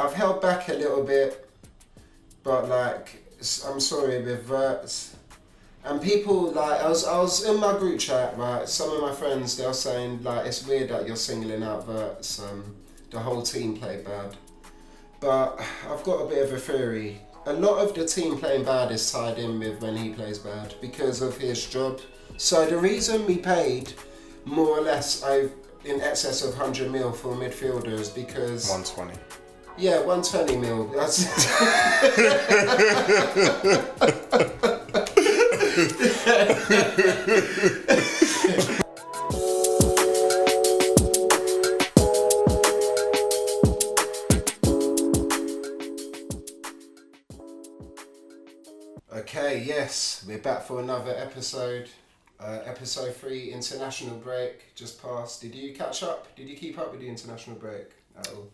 I've held back a little bit, but like, I'm sorry with Verts. And people, like, I was in my group chat, right, some of my friends, they were saying, like, it's weird that you're singling out Verts, the whole team played bad. But I've got a bit of a theory. A lot of the team playing bad is tied in with when he plays bad because of his job. So the reason we paid more or less in excess of 100 mil for midfielders because... 120. Yeah, 120 mil. That's Okay, yes, we're back for another episode. Episode 3, international break, just passed. Did you catch up? Did you keep up with the international break at all?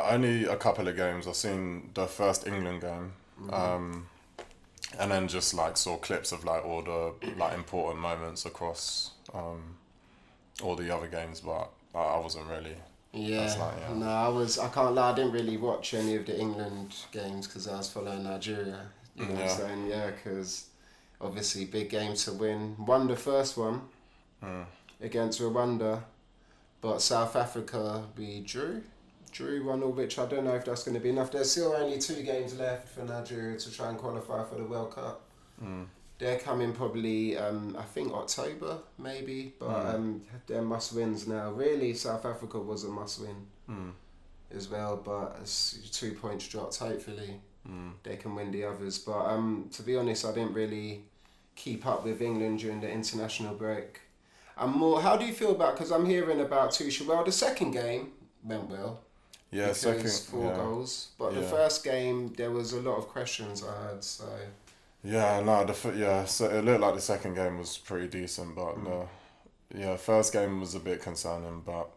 Only a couple of games. I've seen the first England game, and then just like saw clips of like all the like important moments across all the other games, but I wasn't really. Yeah, like, no, I can't lie, I didn't really watch any of the England games because I was following Nigeria. You know what I'm saying? Yeah, because obviously big game to win. Won the first one against Rwanda, but South Africa we drew 1-0, which I don't know if that's going to be enough. There's still only 2 games left for Nigeria to try and qualify for the World Cup. They're coming probably, I think October maybe, but they're must-wins now. Really, South Africa was a must-win as well, but it's 2 points dropped. Hopefully they can win the others. But to be honest, I didn't really keep up with England during the international break. How do you feel about, because I'm hearing about Tuchel, well, the second game went well. Yeah, because 4 goals. But the first game, there was a lot of questions I heard, so... Yeah, no, so it looked like the second game was pretty decent, but first game was a bit concerning, but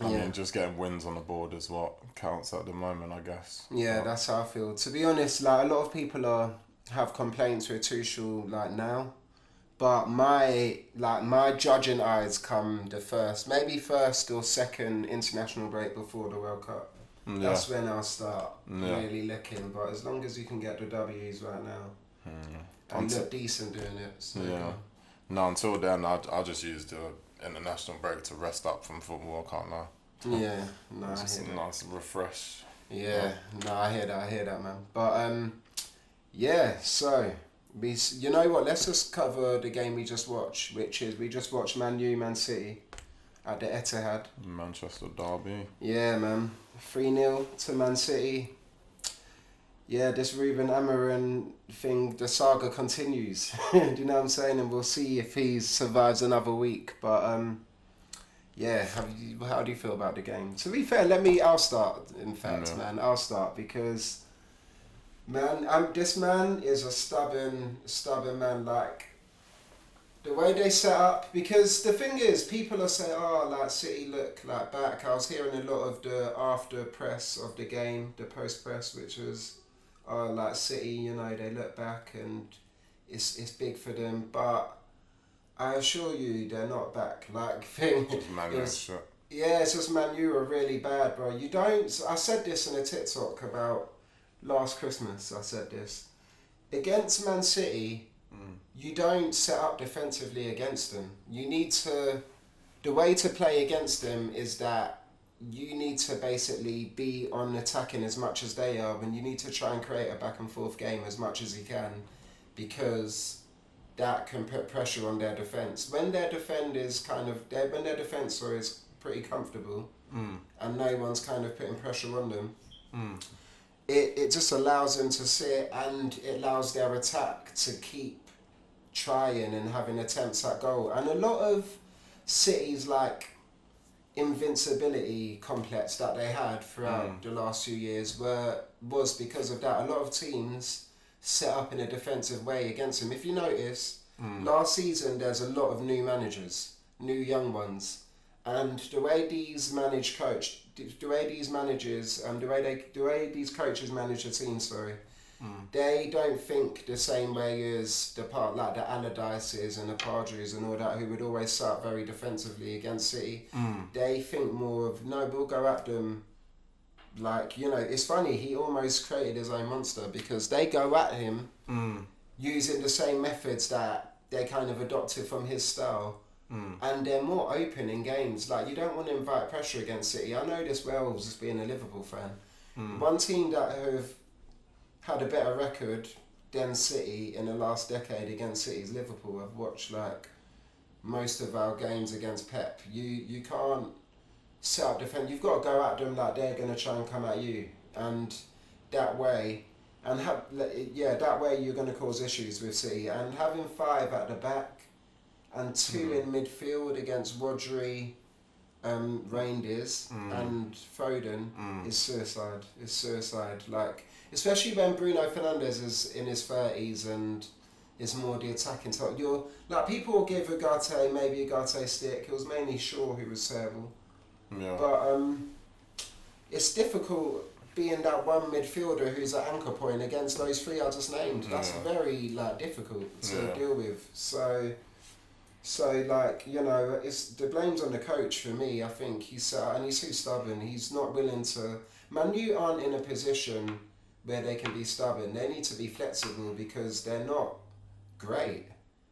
I mean, just getting wins on the board is what counts at the moment, I guess. Yeah, that's how I feel. To be honest, like, a lot of people have complaints with Tuchel, like, now, but my judging eyes come the first or second international break before the World Cup. That's when I'll start really looking. But as long as you can get the W's right now, and look decent doing it. So No, until then, I'll just use the international break to rest up from football. I can't lie. Yeah, no, just a nice refresh. Yeah, no, I hear that, man. But so you know what? Let's just cover the game we just watched, which is we just watched Man City at the Etihad. Manchester derby. Yeah, man. 3-0 to Man City. Yeah, this Ruben Amorim thing, the saga continues. Do you know what I'm saying? And we'll see if he survives another week. But how do you feel about the game? To be fair, I'll start. In fact, man, I'll start because, man, this man is a stubborn man. Like, the way they set up, because the thing is, people are saying, like, City look like back. I was hearing a lot of the after press of the game, the post press, which was, like, City, you know, they look back and it's big for them. But I assure you, they're not back. Like, it's just Man U are really bad, bro. I said this in a TikTok about last Christmas. I said this against Man City. You don't set up defensively against them. The way to play against them is that you need to basically be on attacking as much as they are, and you need to try and create a back and forth game as much as you can, because that can put pressure on their defence. When their defence is pretty comfortable and no one's kind of putting pressure on them, it just allows them to sit, and it allows their attack to keep trying and having attempts at goal. And a lot of City's like invincibility complex that they had throughout the last few years was because of that. A lot of teams set up in a defensive way against them. If you notice, last season there's a lot of new managers, new young ones, and the way these coaches manage a team, they don't think the same way as the Allardyces and the Padres and all that, who would always start very defensively against City. They think more of, no, we'll go at them like, you know, it's funny, he almost created his own monster because they go at him using the same methods that they kind of adopted from his style. And they're more open in games. Like, you don't want to invite pressure against City. I know this well, just being a Liverpool fan. One team that have had a better record than City in the last decade against City is Liverpool. I've watched like most of our games against Pep. You can't set up defense. You've got to go at them like they're going to try and come at you, and that way, that way you're going to cause issues with City. And having 5 at the back and 2 in midfield against Rodri, Reinders and Foden is suicide. It's suicide. Like, especially when Bruno Fernandes is in his 30s and is more the attacking type. You're like, people will give Ugarte stick. It was mainly Shaw who was terrible. Yeah. But it's difficult being that one midfielder who's an anchor point against those 3 I just named. That's very like difficult to deal with. So like, you know, it's the blame's on the coach for me. I think he's too stubborn. He's not willing to. Man U aren't in a position where they can be stubborn. They need to be flexible because they're not great.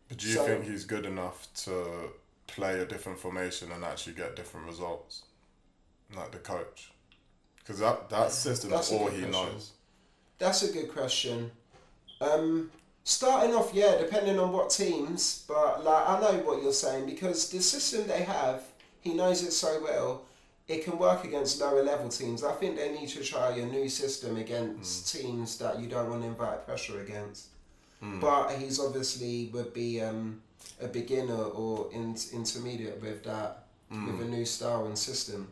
But do you think he's good enough to play a different formation and actually get different results, like the coach? Because that system is all he knows. That's a good question. Starting off, depending on what teams, but like, I know what you're saying, because the system they have, he knows it so well, it can work against lower level teams. I think they need to try a new system against teams that you don't want to invite pressure against. But he's obviously would be a beginner or intermediate with that, with a new style and system.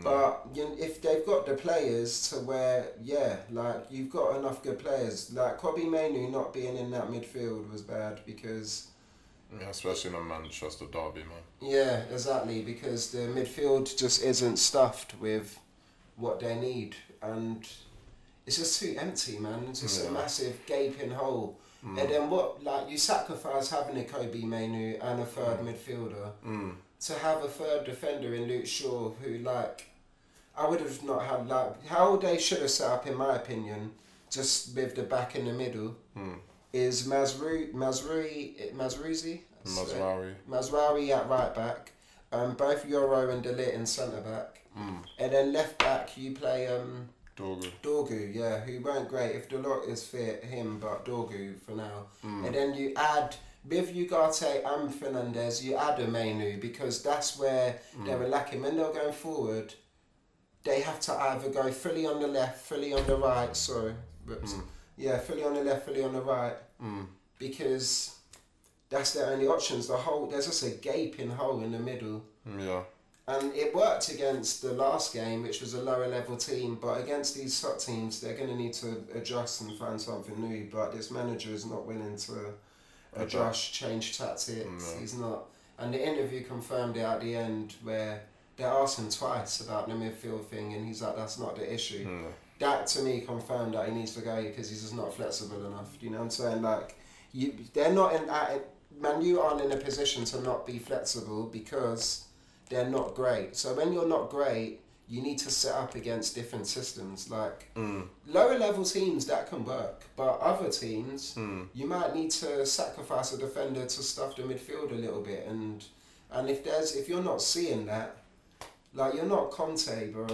But if they've got the players to where, like, you've got enough good players. Like, Kobe Mainoo not being in that midfield was bad because... Yeah, especially in a Manchester derby, man. Yeah, exactly, because the midfield just isn't stuffed with what they need. And it's just too empty, man. It's just a massive gaping hole. And then you sacrifice having a Kobe Mainoo and a third midfielder to have a third defender in Luke Shaw, who, like, I would have not had, like, how they should have set up, in my opinion, just with the back in the middle, is Mazraoui at right back, both Euro and De Ligt in centre back, and then left back you play Dorgu, who weren't great. If De Ligt is fit, him, but Dorgu for now. And then you add, with Ugarte and Fernandes, you add a Mainoo, because that's where they were lacking. When they're going forward, they have to either go fully on the left, fully on the right, fully on the left, fully on the right, because that's their only options. There's just a gaping hole in the middle. Yeah. And it worked against the last game, which was a lower level team, but against these top teams, they're going to need to adjust and find something new. But this manager is not willing to adjust, change tactics. He's not. And the interview confirmed it at the end, where they asked him twice about the midfield thing, and he's like, that's not the issue. That, to me, confirmed that he needs to go because he's just not flexible enough. You know what I'm saying? Like, they're not in... Man U aren't in a position to not be flexible because they're not great. So when you're not great, you need to set up against different systems. Like, lower level teams, that can work. But other teams, you might need to sacrifice a defender to stuff the midfield a little bit. And if you're not seeing that, like, you're not Conte, bro.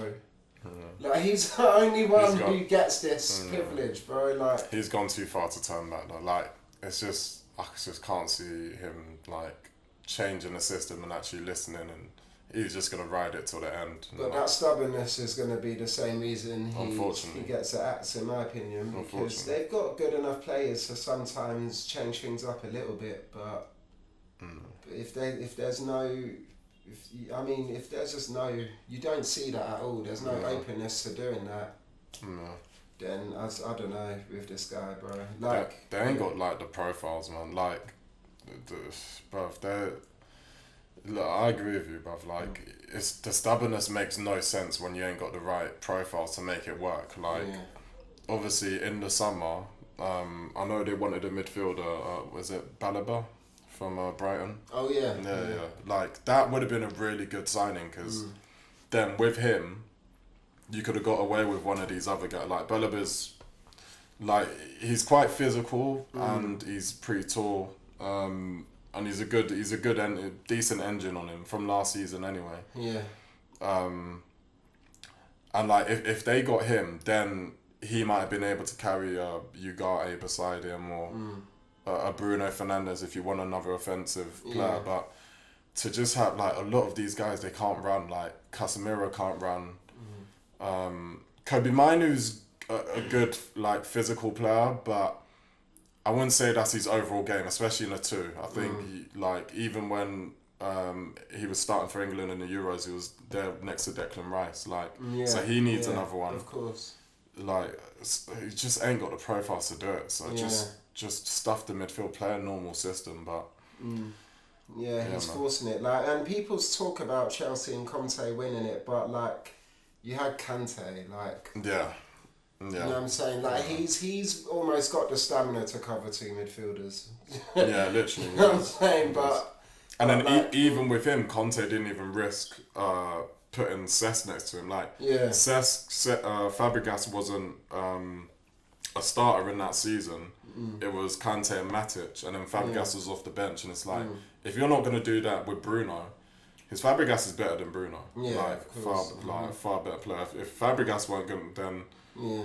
Like, he's the only one who gets this privilege, bro. Like, he's gone too far to turn back, though. Like, it's just... I just can't see him, like, changing the system and actually listening, and he's just going to ride it till the end. But that stubbornness is going to be the same reason he gets the axe, in my opinion, because they've got good enough players to sometimes change things up a little bit, but if there's just no, you don't see that at all, there's no openness to doing that. Then I don't know with this guy, bro. Like, they ain't got, like, the profiles, man. Like, bruv, look, I agree with you, bruv. Like, the stubbornness makes no sense when you ain't got the right profiles to make it work. Like, obviously in the summer, I know they wanted a midfielder. Was it Balaba from Brighton? Oh yeah. Yeah. Like, that would have been a really good signing, because then with him, you could have got away with one of these other guys. Like Bellabé's, like he's quite physical and he's pretty tall. And he's a good decent engine on him from last season anyway. Yeah. And like if they got him, then he might have been able to carry a Ugarte beside him or a Bruno Fernandes if you want another offensive player. But to just have like a lot of these guys, they can't run. Like Casemiro can't run. Kobe Mainoo's a good like physical player, but I wouldn't say that's his overall game, especially in a 2. I think like even when he was starting for England in the Euros, he was there next to Declan Rice. Like so he needs another one. Of course. Like he just ain't got the profiles to do it. So just stuff the midfield, play a normal system, but. He's forcing it. Like, and people talk about Chelsea and Conte winning it, but like, you had Kante, like. Yeah. You know what I'm saying? Like he's almost got the stamina to cover 2 midfielders. Yeah, literally. You know what I'm saying? But and then like, even with him, Conte didn't even risk putting Cesc next to him. Like Fabregas wasn't a starter in that season. It was Kante and Matic, and then Fabregas was off the bench. And it's like, if you're not gonna do that with Bruno, because Fabregas is better than Bruno. Yeah, like far better player. If Fabregas weren't good, then.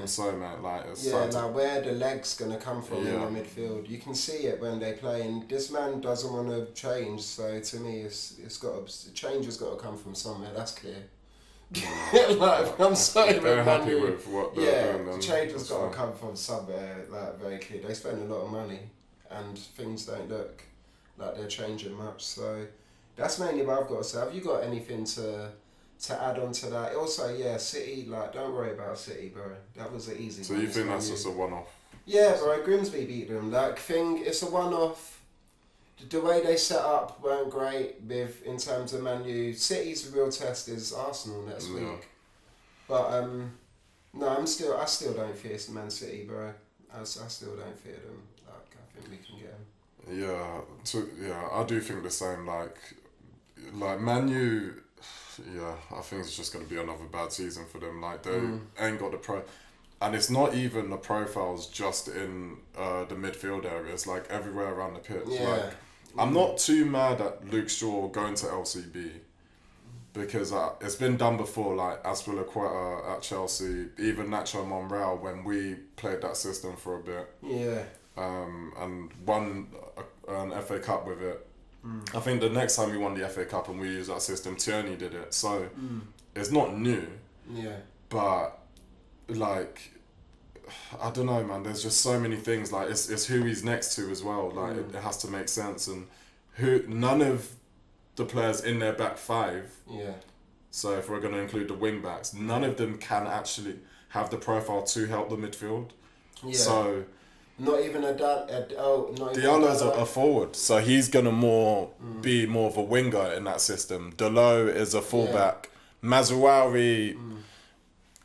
So man, like like where the legs gonna come from in the midfield? You can see it when they play, and this man doesn't want to change. So to me, change has got to come from somewhere. That's clear. Like I'm sorry, they're happy with what they're doing. Change has got to come from somewhere. Like very clear. They spend a lot of money, and things don't look like they're changing much. So that's mainly what I've got to say. Have you got anything to add on to that? Also, City, like, don't worry about City, bro. That was an easy one. So you think that's just a one-off? Yeah, bro, Grimsby beat them. Like, it's a one-off. The way they set up weren't great in terms of Man U. City's real test is Arsenal next week. But, no, I still don't fear Man City, bro. I still don't fear them. Like, I think we can get them. Yeah, I do think the same. Like Man U... Yeah, I think it's just going to be another bad season for them. Like, they ain't got the and it's not even the profiles just in the midfield area. It's like everywhere around the pitch. Yeah. Like, I'm not too mad at Luke Shaw going to LCB because it's been done before. Like Azpilicueta at Chelsea, even Nacho Monreal when we played that system for a bit. Yeah. And won an FA Cup with it. I think the next time we won the FA Cup and we used that system, Tierney did it. So it's not new. Yeah. But like, I don't know, man. There's just so many things. Like it's who he's next to as well. Like it has to make sense. And none of the players in their back 5. Yeah. So if we're going to include the wing backs, none of them can actually have the profile to help the midfield. Yeah. So. Not even Diallo's a forward, so he's gonna be more of a winger in that system. Dalot is a fullback. Mazraoui,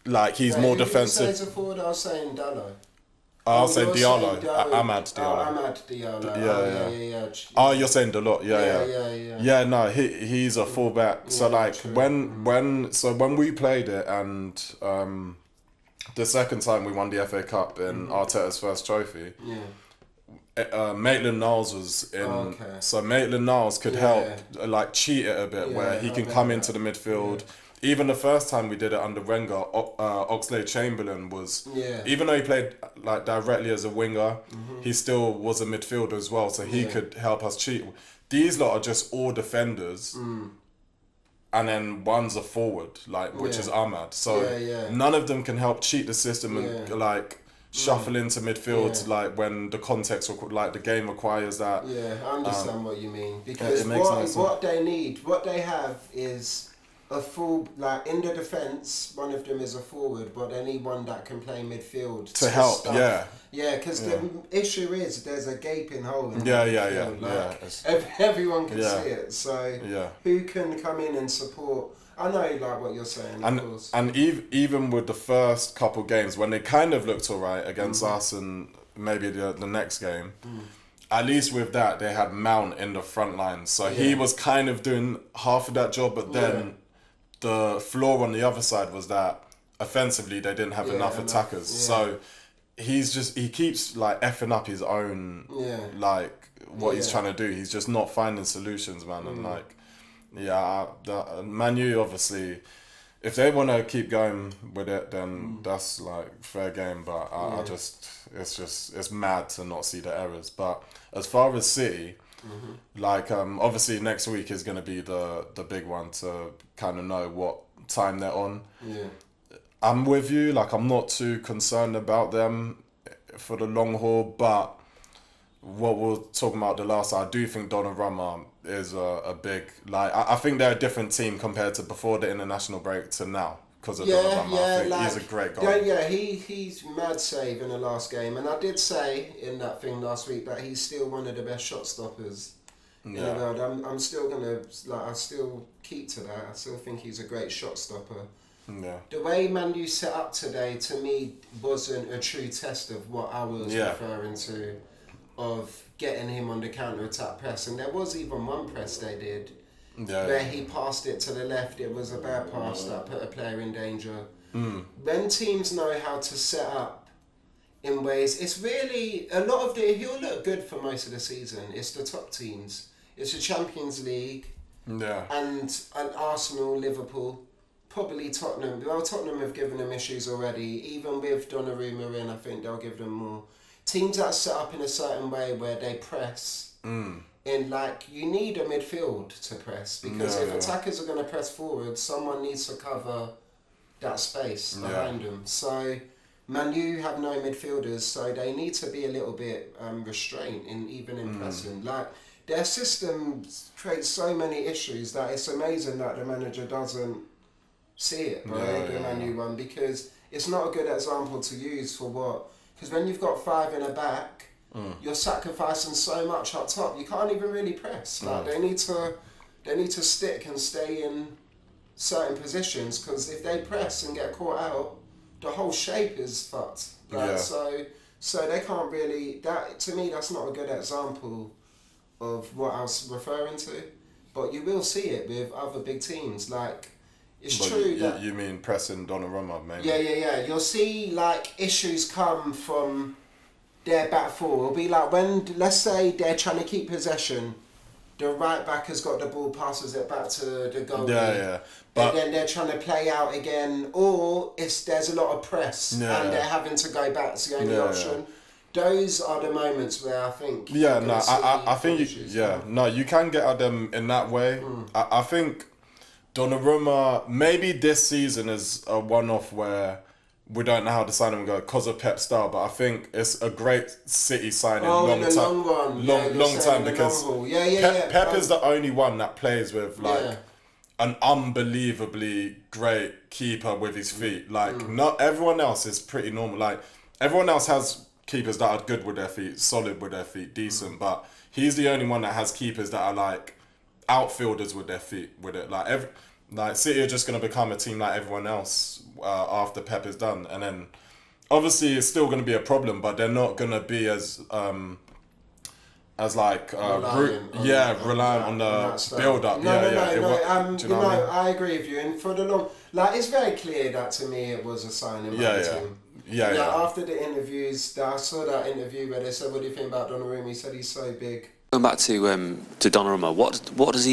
like he's more defensive. He's a forward. I was saying Dalot. I'll say Diallo. Amad Diallo. Amad Diallo. Yeah. Oh, you're saying Dalot. Yeah. No, he's a fullback. So like when we played it and the second time we won the FA Cup in Arteta's first trophy, Maitland-Niles was in, so Maitland-Niles could help like cheat it a bit, where he can come into the midfield. Even the first time we did it under Wenger, Oxlade-Chamberlain was, even though he played like directly as a winger, he still was a midfielder as well, so he could help us cheat. These lot are just all defenders. And then one's a forward, like which is Ahmad. So none of them can help cheat the system and like shuffle into midfield like when the context or like the game requires that. Yeah, I understand what you mean, because what they need, what they have is a full, like in the defence, one of them is a forward, but they need one that can play midfield to help. Stuff. Yeah, because the issue is there's a gaping hole in the midfield. Like, everyone can see it. So who can come in and support? I know like what you're saying, of course. And even with the first couple games when they kind of looked alright against us and maybe the next game. At least with that they had Mount in the front line, so he was kind of doing half of that job, but then the flaw on the other side was that offensively they didn't have enough attackers. Yeah. So he keeps like effing up his own like what he's trying to do. He's just not finding solutions, man. And like Man U obviously, if they want to keep going with it, then that's like fair game. But it's mad to not see the errors. But as far as City, like obviously next week is going to be the big one to kind of know what time they're on. Yeah. I'm with you. Like, I'm not too concerned about them for the long haul, but what we were talking about the last, I do think Donnarumma is a big, like, I think they're a different team compared to before the international break to now because of Donnarumma. I think he's a great goal. He's mad save in the last game, and I did say in that thing last week that he's still one of the best shot stoppers in the world. I'm still gonna I still keep to that. I still think he's a great shot stopper. Yeah. The way Man U set up today, to me, wasn't a true test of what I was referring to, of getting him on the counter-attack press. And there was even one press they did where he passed it to the left. It was a bad pass that put a player in danger. When teams know how to set up in ways, it's really, a lot of he'll look good for most of the season. It's the top teams. It's the Champions League and Arsenal, Liverpool. Probably Tottenham. Well, Tottenham have given them issues already. Even with Donnarumma in, I think they'll give them more. Teams that are set up in a certain way where they press, in like, you need a midfield to press, because if attackers are going to press forward, someone needs to cover that space behind them. So Man U have no midfielders, so they need to be a little bit restrained in pressing. Like, their system creates so many issues that it's amazing that the manager doesn't see it, right? The Man U one, because it's not a good example to use for what. Because when you've got five in a back, you're sacrificing so much up top. You can't even really press. Like they need to stick and stay in certain positions, because if they press and get caught out, the whole shape is fucked. Like, so they can't really. That, to me, that's not a good example of what I was referring to. But you will see it with other big teams, like. It's true that... You mean pressing Donnarumma, maybe? Yeah. You'll see, like, issues come from their back four. It'll be like when, let's say they're trying to keep possession, the right back has got the ball, passes it back to the goalie. Yeah. But then they're trying to play out again, or there's a lot of press and they're having to go back. It's the only option. Those are the moments where I think... I think you can get at them in that way. I think... Donnarumma, maybe this season is a one-off where we don't know how the signing will go because of Pep's style, but I think it's a great City signing long time because Pep is the only one that plays with like an unbelievably great keeper with his feet. Like not everyone else is pretty normal. Like everyone else has keepers that are good with their feet, solid with their feet, decent, but he's the only one that has keepers that are like outfielders with their feet with it. Like City are just going to become a team like everyone else after Pep is done, and then obviously it's still going to be a problem, but they're not going to be as reliant on the build up. No, I agree with you. And for the long, like, it's very clear that to me it was a signing by the team. After the interviews, I saw that interview where they said, "What do you think about Donnarumma?" He said he's so big. Going back to Donnarumma, what does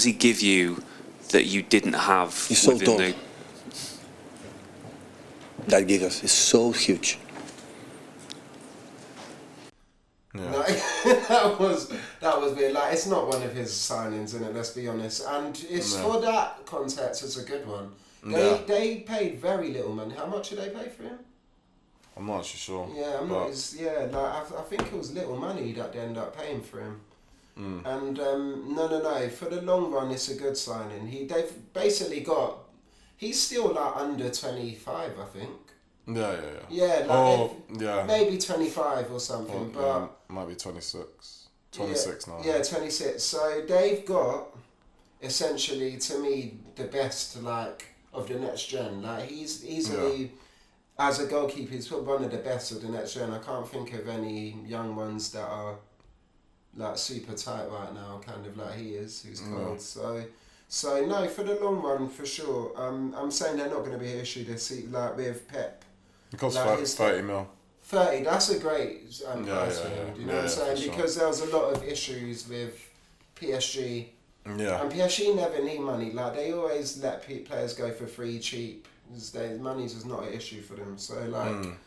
he give you that you didn't have? He's so tall. That gives us is so huge. Yeah. Like, that was weird. Like, it's not one of his signings, innit? Let's be honest. And it's for that context, it's a good one. They paid very little money. How much did they pay for him? I'm not too sure. Yeah, I think it was little money that they ended up paying for him. And no. For the long run, it's a good signing. They've basically got. He's still like under 25, I think. Yeah. Maybe 25 or something, but might be 26. 26 now. Yeah, 26. So they've got essentially, to me, the best of the next gen. Like he's easily. As a goalkeeper, he's one of the best of the next gen. I can't think of any young ones that are like super tight right now, kind of like he is, who's cold. So So no, for the long run, for sure. I'm saying they're not going to be an issue this season, like with Pep. It costs Like 30 mil. 30, that's a great price for him. yeah. Do you know what I'm saying? For Because there was a lot of issues with PSG. Yeah. And PSG never need money. Like, they always let players go for free, cheap. Money's just not an issue for them. So, like...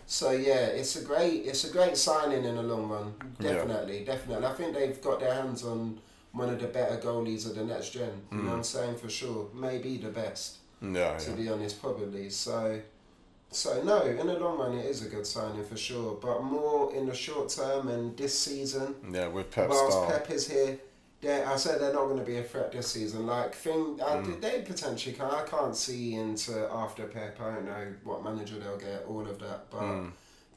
So yeah, it's a great signing in the long run. Definitely. I think they've got their hands on one of the better goalies of the next gen. You know what I'm saying? For sure, maybe the best. To be honest, probably. So no, in the long run, it is a good signing for sure. But more in the short term and this season. Yeah, with Pep whilst Pep is here, I said they're not going to be a threat this season. Like, they potentially can. I can't see into after Pep. I don't know what manager they'll get, all of that.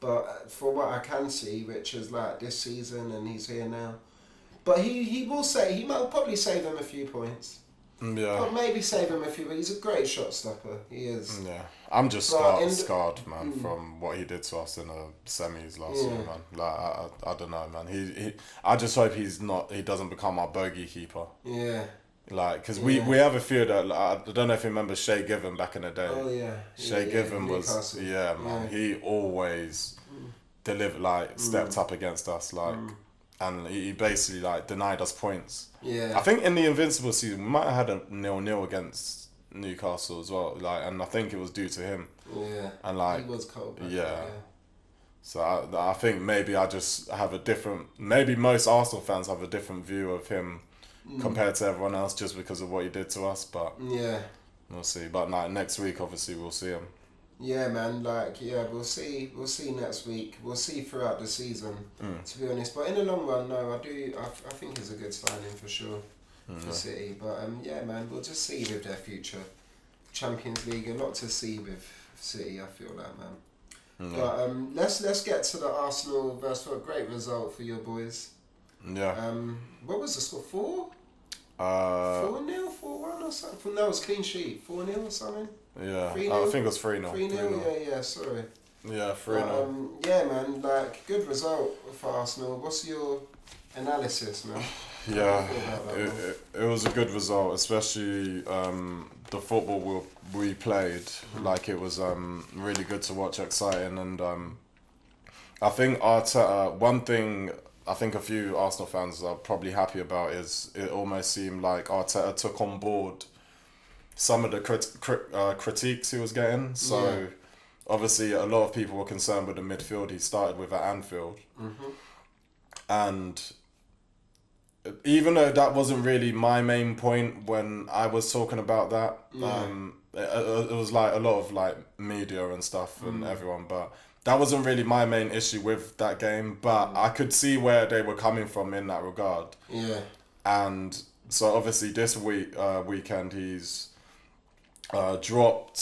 But for what I can see, which is like this season, and he's here now. But he might probably save them a few points. Yeah. But maybe save him a few. But he's a great shot stopper. He is. Yeah. I'm just scarred, man, from what he did to us in the semis last year, man. Like, I don't know, man. I just hope he doesn't become our bogey keeper. Yeah. Like, because we have a few that, like, I don't know if you remember Shea Given back in the day. Oh, yeah. Shea Given was, Newcastle. man. Yeah. He always delivered, like, stepped up against us, like, and he basically, like, denied us points. Yeah. I think in the Invincible season, we might have had a 0-0 against Newcastle as well, like, and I think it was due to him. Yeah. And, like, he was cold. Yeah. So I think maybe I just have a different, maybe most Arsenal fans have a different view of him compared to everyone else just because of what he did to us, but yeah, we'll see. But like, next week, obviously, we'll see him. Yeah, man. Like, yeah, we'll see next week. We'll see throughout the season, to be honest. But in the long run, no, I think it's a good signing for sure for City. But yeah, man, we'll just see with their future. Champions League, a lot to see with City. I feel like, man. But let's get to the Arsenal versus a great result for your boys. Yeah. What was the score? 4-0, 4-1 or something? No, it was clean sheet. 4-0 or something. Yeah. 3-0? I think it was 3-0. 3-0. Yeah. Sorry. Yeah, 3-0. Yeah, man. Like, good result for Arsenal. What's your analysis, man? Yeah, it was a good result, especially the football we played. Like, it was really good to watch, exciting, and I think Arteta, one thing I think a few Arsenal fans are probably happy about is it almost seemed like Arteta took on board some of the critiques he was getting. So obviously a lot of people were concerned with the midfield he started with at Anfield, and even though that wasn't really my main point when I was talking about that, it was like a lot of like media and stuff and everyone, but that wasn't really my main issue with that game. But I could see where they were coming from in that regard. Yeah. And so obviously this weekend he's dropped.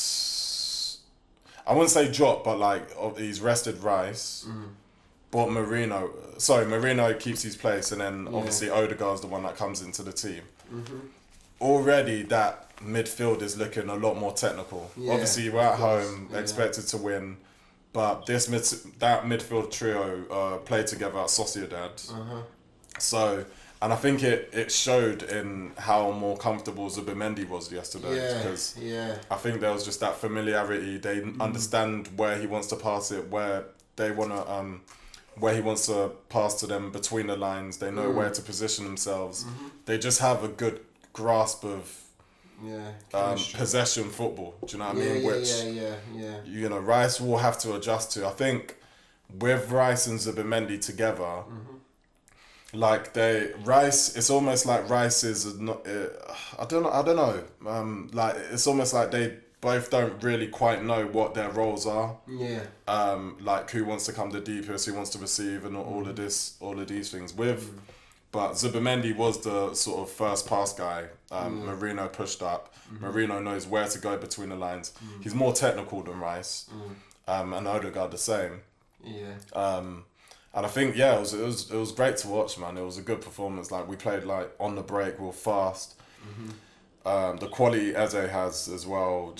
I wouldn't say dropped, but like he's rested Rice. Bought Marino. Sorry, Marino keeps his place, and then obviously Odegaard's the one that comes into the team. Already that midfield is looking a lot more technical. Obviously we're at home, expected to win, but that midfield trio played together at Sociedad. So, and I think it showed in how more comfortable Zubimendi was yesterday, because I think there was just that familiarity. They understand where he wants to pass it, where they want to where he wants to pass to them between the lines. They know where to position themselves. They just have a good grasp of possession football. Do you know what I mean? Which you know, Rice will have to adjust to. I think with Rice and Zubimendi together, like Rice, it's almost like Rice is not. I don't know. Like, it's almost like they both don't really quite know what their roles are. Like, who wants to come the deepest, who wants to receive, and all of these things. But Zubimendi was the sort of first pass guy. Marino pushed up. Marino knows where to go between the lines. He's more technical than Rice, and Odegaard the same. And I think it was great to watch, man. It was a good performance. Like, we played like on the break, we were fast. The quality Eze has as well,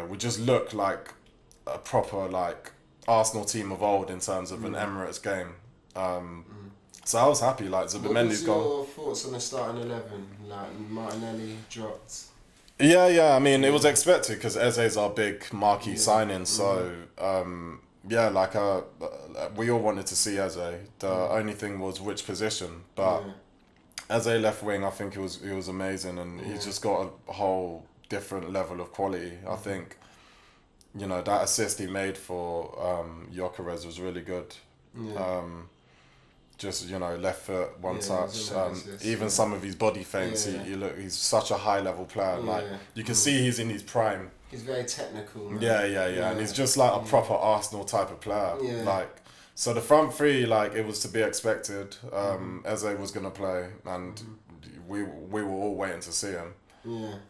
we just look like a proper like Arsenal team of old in terms of an Emirates game. So I was happy. Like What Zubimendi's was gone. your thoughts on the starting 11? Like Martinelli dropped. Yeah. I mean, it was expected because Eze's our big marquee signing. So yeah, like we all wanted to see Eze. The only thing was which position, but Eze left wing, I think he was amazing, and he's just got a whole different level of quality. I think, you know, that assist he made for Gyökeres was really good. Just, you know, left foot, one touch. Even some of his body feints, he's such a high level player. Like you can see he's in his prime. He's very technical. Man. Yeah. And he's just like a proper Arsenal type of player. Like, so the front three, like, it was to be expected. Eze was gonna play, and we were all waiting to see him.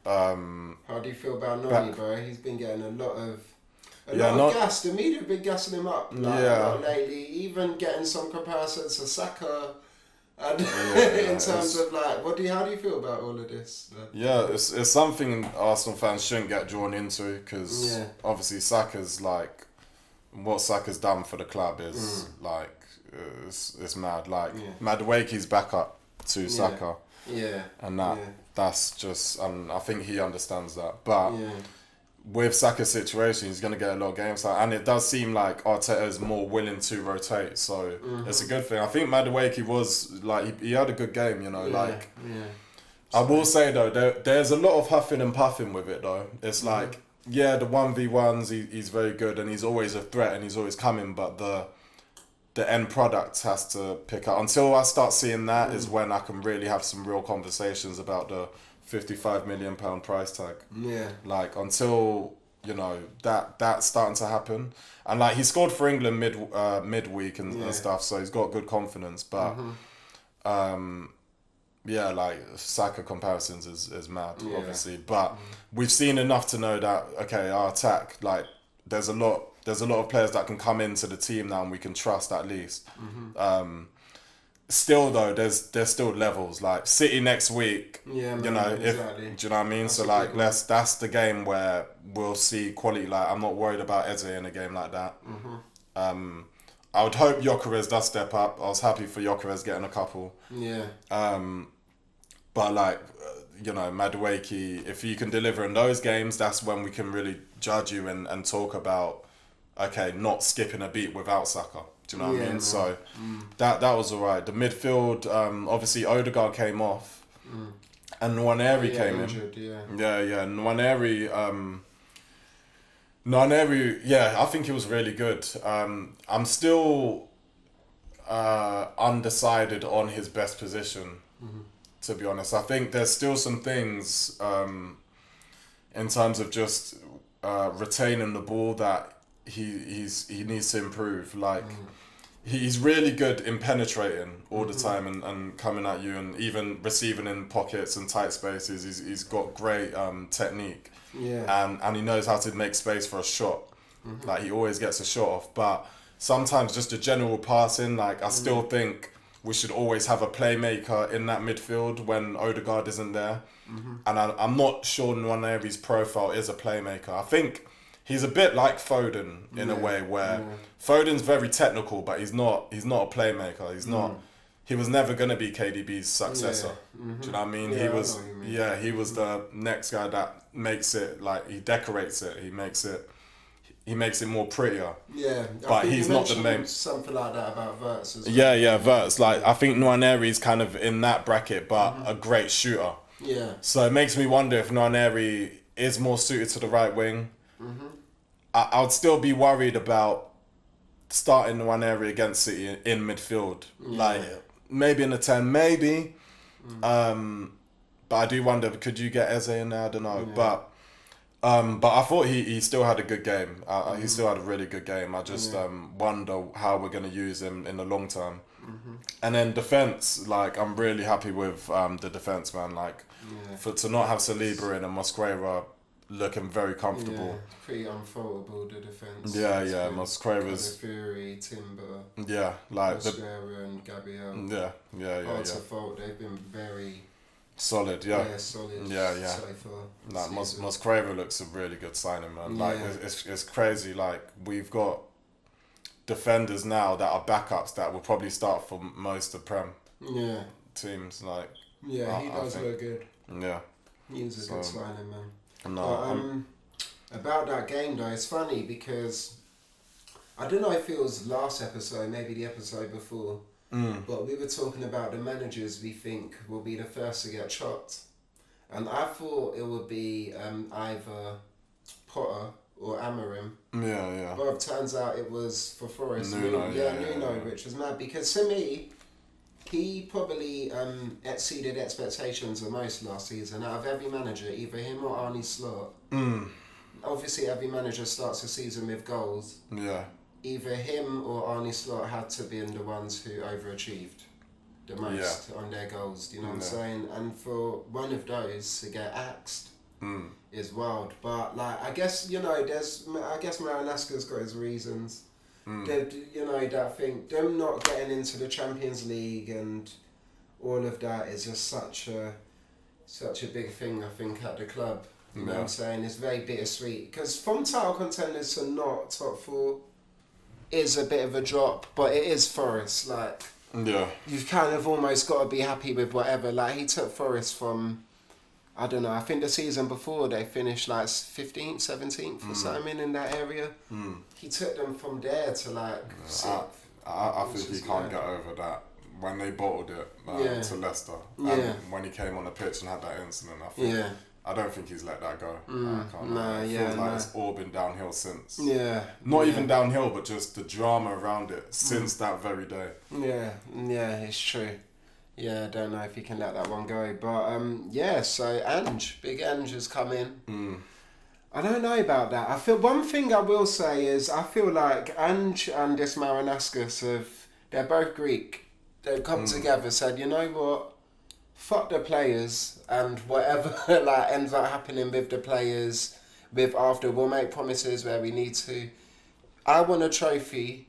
How do you feel about Noni, bro? He's been getting a lot of gas. The media have been gassing him up a lot lately, even getting some comparisons to Saka. And in terms of like, how do you feel about all of this? Yeah, it's something Arsenal fans shouldn't get drawn into, because obviously Saka's like, what Saka's done for the club is like, it's mad. Like Madueke's backup to Saka, and that's just, I think he understands that, but. With Saka's situation, he's going to get a lot of games, and it does seem like Arteta is more willing to rotate, so it's a good thing. I think Madueke was like, he had a good game, you know. I will say though, there's a lot of huffing and puffing with it though. It's like, the 1v1s, he's very good, and he's always a threat, and he's always coming, but the end product has to pick up. Until I start seeing that is when I can really have some real conversations about the £55 million price tag. Like, until, you know, that's starting to happen. And like, he scored for England midweek and stuff, so he's got good confidence. But like, Saka comparisons is mad, obviously. But we've seen enough to know that, okay, our attack, like, there's a lot of players that can come into the team now, and we can trust at least. Still though, there's still levels. Like City next week, you know, exactly. Do you know what I mean? That's so like, that's the game where we'll see quality. Like, I'm not worried about Eze in a game like that. I would hope Gyökeres does step up. I was happy for Gyökeres getting a couple. But like, you know, Madueke, if you can deliver in those games, that's when we can really judge you and talk about, okay, not skipping a beat without Saka. Do you know what I mean? Man. So that was alright. The midfield, obviously Odegaard came off, and Nwaneri came injured, in. Nwaneri, I think he was really good. I'm still undecided on his best position, to be honest. I think there's still some things in terms of just retaining the ball that he needs to improve. Like, he's really good in penetrating all the time and coming at you, and even receiving in pockets and tight spaces. He's got great technique, and he knows how to make space for a shot. Like, he always gets a shot off. But sometimes just a general passing, like, I still think we should always have a playmaker in that midfield when Odegaard isn't there. And I'm not sure Nwaneri's profile is a playmaker. I think he's a bit like Foden in a way, where Foden's very technical, but he's not a playmaker. He's not. He was never gonna be KDB's successor. Do you know what I mean? He was the next guy that makes it, like, he decorates it. He makes it more prettier. But he's not the main. Something like that about Wirtz as well. Wirtz. Like, I think Nwaneri's kind of in that bracket, but a great shooter. So it makes me wonder if Nwaneri is more suited to the right wing. I would still be worried about starting Nwaneri against City in midfield. Like, maybe in the 10, maybe. But I do wonder, could you get Eze in there? I don't know. But I thought he still had a good game. He still had a really good game. I just wonder how we're going to use him in the long term. And then defence, like, I'm really happy with the defence, man. Like, to not have Saliba in and Mosquera looking very comfortable. Pretty unfaultable, the defence. Mosquera's Fury, Timber. Like Mosquera and Gabriel. Hard to fault. They've been very solid. solid. So far. Like, Mosquera looks a really good signing, man. Like, it's crazy. Like, we've got defenders now that are backups that will probably start for most of Prem teams. Like, yeah, he does look good. Yeah, He's a good signing, man. No, but, about that game though, it's funny because I don't know if it was last episode, maybe the episode before, but we were talking about the managers we think will be the first to get chopped, and I thought it would be either Potter or Amorim. Yeah. But it turns out it was for Forest. Nuno, Nuno, which was mad because to me, he probably exceeded expectations the most last season out of every manager, either him or Arne Slot. Obviously, every manager starts the season with goals. Yeah. Either him or Arne Slot had to be the ones who overachieved the most on their goals. Do you know what I'm saying? And for one of those to get axed is wild. But like, I guess Maranasca's got his reasons. That thing, them not getting into the Champions League and all of that is just such a big thing, I think, at the club. You know what I'm saying? It's very bittersweet because from title contenders to not top 4 is a bit of a drop, but it is Forest. Like, you've kind of almost got to be happy with whatever. Like, he took Forest from, I don't know, I think the season before they finished like 15th, 17th or something in that area. He took them from there to like 6th. I think he can't get over that. When they bottled it to Leicester, and when he came on the pitch and had that incident, I don't think he's let that go. It feels like it's all been downhill since. Not even downhill, but just the drama around it since that very day. Yeah, it's true. Yeah, I don't know if he can let that one go. But, so Big Ange has come in. I don't know about that. I feel one thing I will say is I feel like Ange and this Maranascus they're both Greek. They've come together, said, you know what? Fuck the players and whatever like ends up happening with the players we'll make promises where we need to. I want a trophy.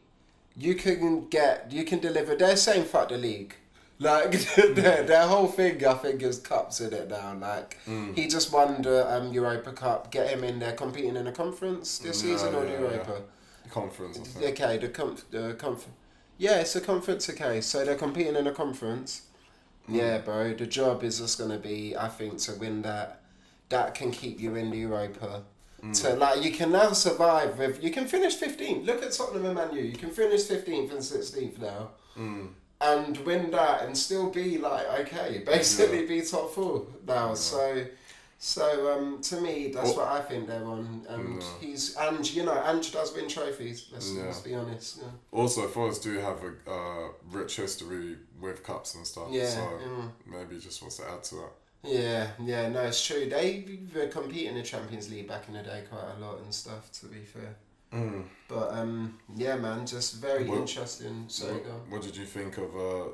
You can deliver. They're saying fuck the league. Like their whole thing, I think, is cups in it now. Like he just won the Europa Cup. Get him in there competing in a conference this season or the Europa Conference. I think. Okay, the conference. Yeah, it's a conference. Okay, so they're competing in a conference. Yeah, bro. The job is just gonna be, I think, to win that. That can keep you in the Europa. So like you can now survive with. You can finish 15th. Look at Tottenham and Man U. You can finish 15th and 16th now. And win that and still be like basically be top 4 now. So to me that's what I think they're on. And Ange does win trophies. Let's be honest. Yeah. Also, Forest do have a rich history with cups and stuff. Maybe he just wants to add to that. Yeah, no, it's true. They were competing in the Champions League back in the day quite a lot and stuff, to be fair. But man, just very interesting. What did you think of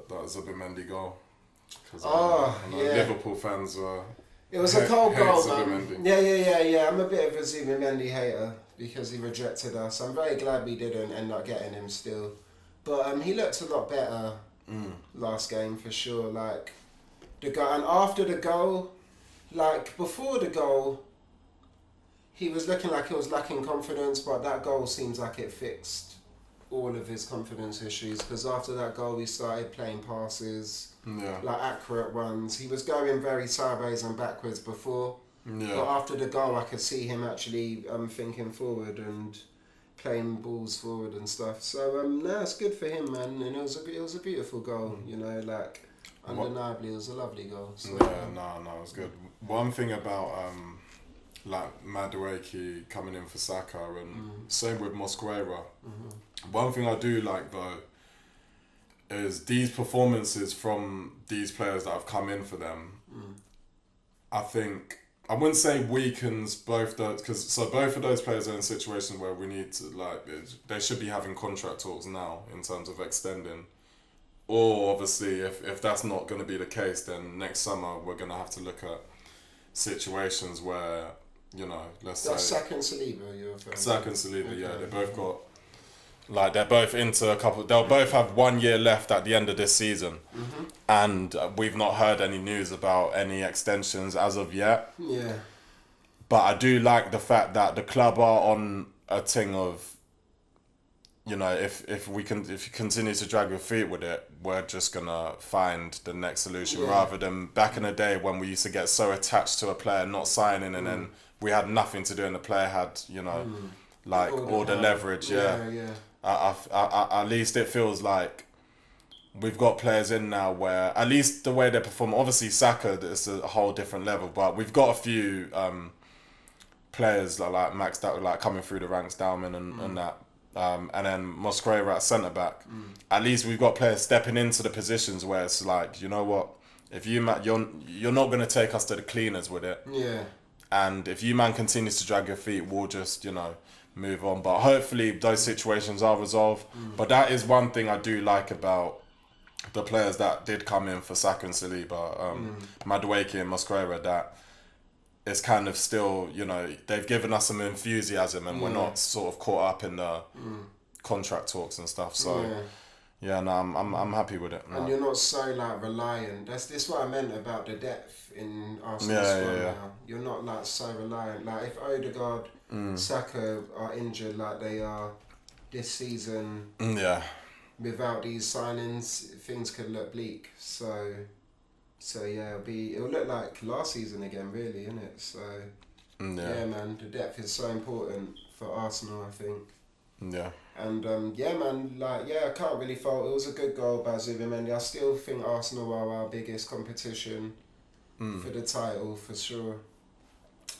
that Zubimendi goal? Because Liverpool fans were. It was a cold goal, man. Yeah. I'm a bit of a Zubimendi hater because he rejected us. I'm very glad we didn't end up getting him still, but he looked a lot better last game for sure. Like the guy, and after the goal, like before the goal. He was looking like he was lacking confidence, but that goal seems like it fixed all of his confidence issues because after that goal he started playing passes, like accurate ones. He was going very sideways and backwards before, but after the goal I could see him actually thinking forward and playing balls forward and stuff. So it's good for him, man, and it was a beautiful goal. Like undeniably it was a lovely goal. So, it was good. One thing about like Madueke coming in for Saka and same with Mosquera. One thing I do like though is these performances from these players that have come in for them. I think I wouldn't say weakens both those because both of those players are in situations where we need to they should be having contract talks now in terms of extending. Or obviously if that's not going to be the case, then next summer we're going to have to look at situations where. Let's say... Saka and Saliba, you're referring to? Saka and Saliba, they both got... they're both into a couple... They'll both have 1 year left at the end of this season. And we've not heard any news about any extensions as of yet. Yeah. But I do like the fact that the club are on a thing of... you know, if you continue to drag your feet with it, we're just gonna find the next solution rather than back in the day when we used to get so attached to a player not signing and then we had nothing to do and the player had, you know, like all the leverage. At least it feels like we've got players in now where at least the way they perform. Obviously, Saka is a whole different level, but we've got a few players like Max that were like coming through the ranks, Dalman and that. And then Mosquera at centre back. At least we've got players stepping into the positions where it's like, you know what, if you're not going to take us to the cleaners with it. Yeah. And if you man continues to drag your feet, we'll just, you know, move on. But hopefully those situations are resolved. But that is one thing I do like about the players that did come in for Saka and Saliba, Madueke and Mosquera, that it's kind of still, you know, they've given us some enthusiasm and we're not sort of caught up in the contract talks and stuff. So I'm happy with it. And you're not so like reliant. This what I meant about the depth in Arsenal squad now. You're not like so reliant. Like if Odegaard, Saka are injured like they are this season, without these signings, things could look bleak. So yeah, it'll look like last season again, really, isn't it? So yeah, man, the depth is so important for Arsenal, I think. Yeah. And I can't really fault. It was a good goal by Zubimendi. I still think Arsenal are our biggest competition for the title for sure.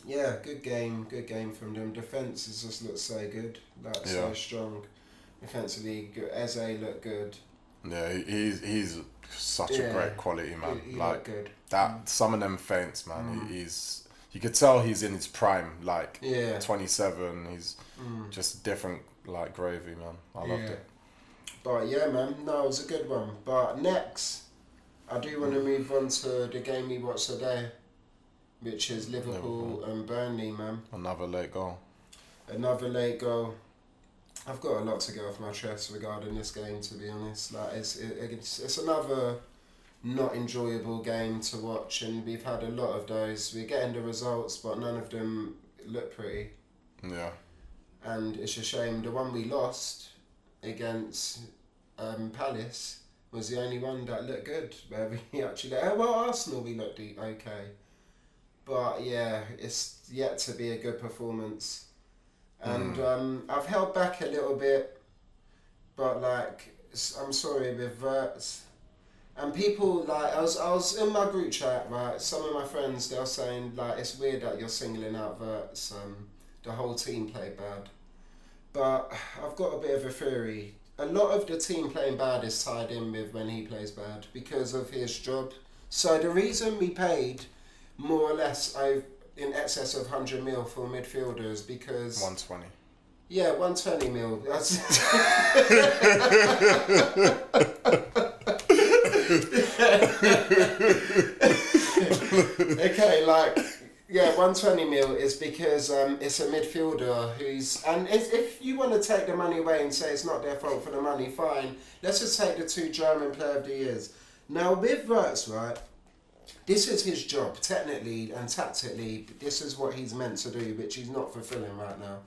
Yeah, good game from them. Defence has just looked so good, like so strong. Defensively, Eze looked good. Yeah, he's such a great quality, man. He like good. That, some of them feints, man. He's, you could tell he's in his prime, like 27. He's just different, like gravy, man. I loved it. But yeah, man, no, it was a good one. But next, I do want to move on to the game we watched today, which is Liverpool and Burnley, man. Another late goal. I've got a lot to get off my chest regarding this game, to be honest. Like it's another not enjoyable game to watch, and we've had a lot of those. We're getting the results, but none of them look pretty. Yeah. And it's a shame. The one we lost against Palace was the only one that looked good. Where we actually, Arsenal we looked okay, but yeah, it's yet to be a good performance. And I've held back a little bit, but like I'm sorry with Verts, and people like I was in my group chat, right? Some of my friends, they were saying like it's weird that you're singling out Verts. The whole team played bad, but I've got a bit of a theory. A lot of the team playing bad is tied in with when he plays bad because of his job. So the reason we paid more or less in excess of 100 mil for midfielders because 120. Yeah, 120 mil. That's okay. Like 120 mil is because it's a midfielder who's, and if you want to take the money away and say it's not their fault for the money, fine. Let's just take the 2 German Player of the Years. Now with Verts, right? This is his job, technically and tactically. This is what he's meant to do, which he's not fulfilling right now.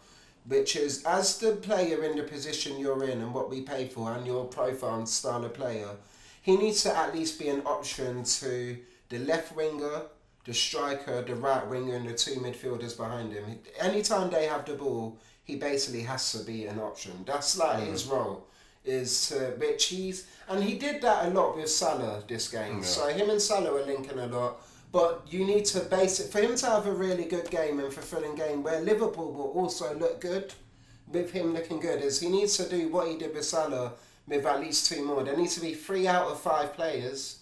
Which is, as the player in the position you're in and what we pay for and your profile and style of player, he needs to at least be an option to the left winger, the striker, the right winger and the 2 midfielders behind him. Anytime they have the ball, he basically has to be an option. That's like his role. And he did that a lot with Salah this game. Yeah. So him and Salah were linking a lot. But you need to for him to have a really good game and fulfilling game where Liverpool will also look good, with him looking good, is he needs to do what he did with Salah with at least 2 more. There needs to be 3 out of 5 players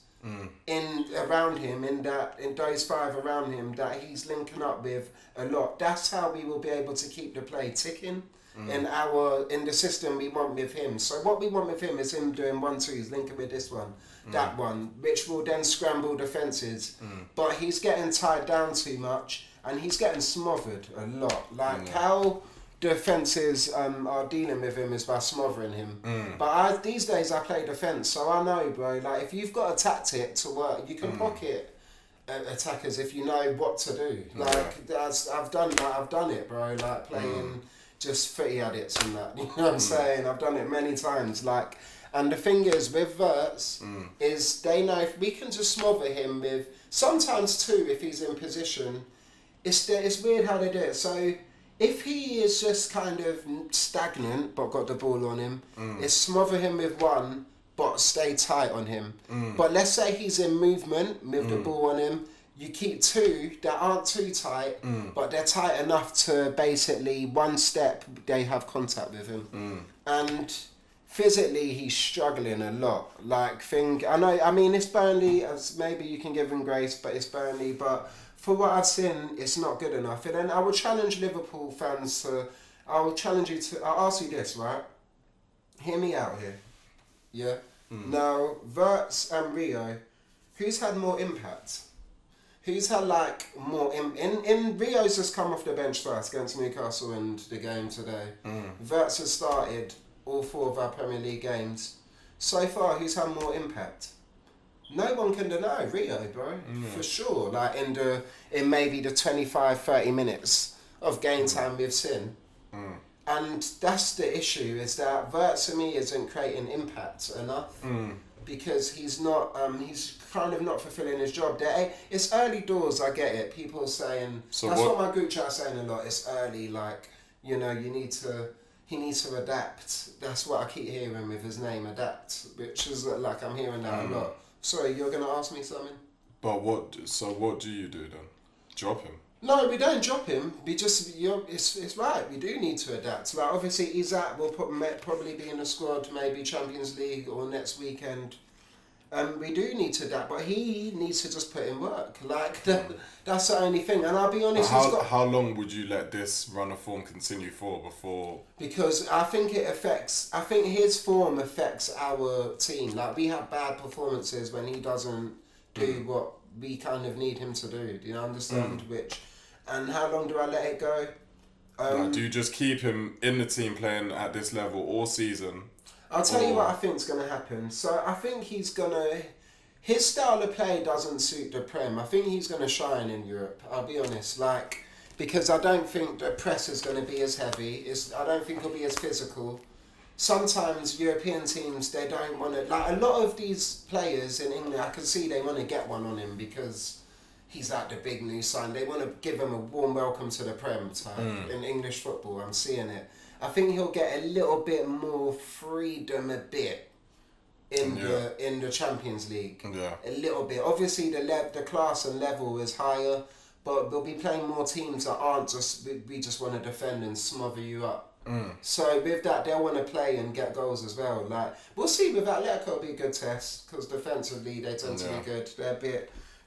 in those 5 around him that he's linking up with a lot. That's how we will be able to keep the play ticking. In the system we want with him. So what we want with him is him doing 1-2s, linking with this one, that one, which will then scramble defences. But he's getting tied down too much and he's getting smothered a lot. Like how defences are dealing with him is by smothering him. But these days I play defence, so I know, bro, like if you've got a tactic to work, you can pocket attackers if you know what to do. Like I've done it, bro, like playing just footy addicts and that. You know what I'm saying? I've done it many times. Like, and the thing is with Wirtz is they know if we can just smother him with sometimes two if he's in position. It's weird how they do it. So if he is just kind of stagnant but got the ball on him, it's smother him with one but stay tight on him. But let's say he's in movement with the ball on him. You keep two that aren't too tight, but they're tight enough to basically one step they have contact with him. And physically he's struggling a lot. Like I mean it's Burnley, as maybe you can give him grace, but it's Burnley. But for what I've seen, it's not good enough. And then I will challenge Liverpool fans I'll ask you this, right? Hear me out here. Yeah. Now Wirtz and Rio, who's had more impact? Who's had like more in Rio's just come off the bench first against Newcastle and the game today. Wirtz has started all 4 of our Premier League games. So far, who's had more impact? No one can deny Rio, bro. For sure. Like in maybe the 25-30 minutes of game time we've seen. And that's the issue, is that Wirtz to me isn't creating impact enough. Because he's not, he's kind of not fulfilling his job. It's early doors, I get it. People saying, that's what my group chat's saying a lot. It's early, like, you know, he needs to adapt. That's what I keep hearing with his name, adapt, which is like, I'm hearing that a lot. Sorry, you're going to ask me something? But what do you do then? Drop him? No, we don't drop him. We just, it's right. We do need to adapt. Like obviously, Isak will probably be in the squad, maybe Champions League or next weekend. We do need to adapt, but he needs to just put in work. Like that's the only thing. And I'll be honest, how long would you let this run of form continue for before? Because I think I think his form affects our team. Like we have bad performances when he doesn't do what we kind of need him to do. Do you understand? And how long do I let it go? Do you just keep him in the team playing at this level all season? I'll tell you what I think's going to happen. So I think his style of play doesn't suit the Prem. I think he's going to shine in Europe, I'll be honest. Because I don't think the press is going to be as heavy. I don't think it'll be as physical. Sometimes European teams, they don't want to... Like a lot of these players in England, I can see they want to get one on him because he's like the big new sign. They want to give him a warm welcome to the Prem type in English football. I'm seeing it. I think he'll get a little bit more freedom in the Champions League. Yeah. A little bit. Obviously the class and level is higher, but they'll be playing more teams that aren't just we just want to defend and smother you up. So with that, they'll want to play and get goals as well. Like we'll see with Atletico, it'll be a good test because defensively they tend to be good.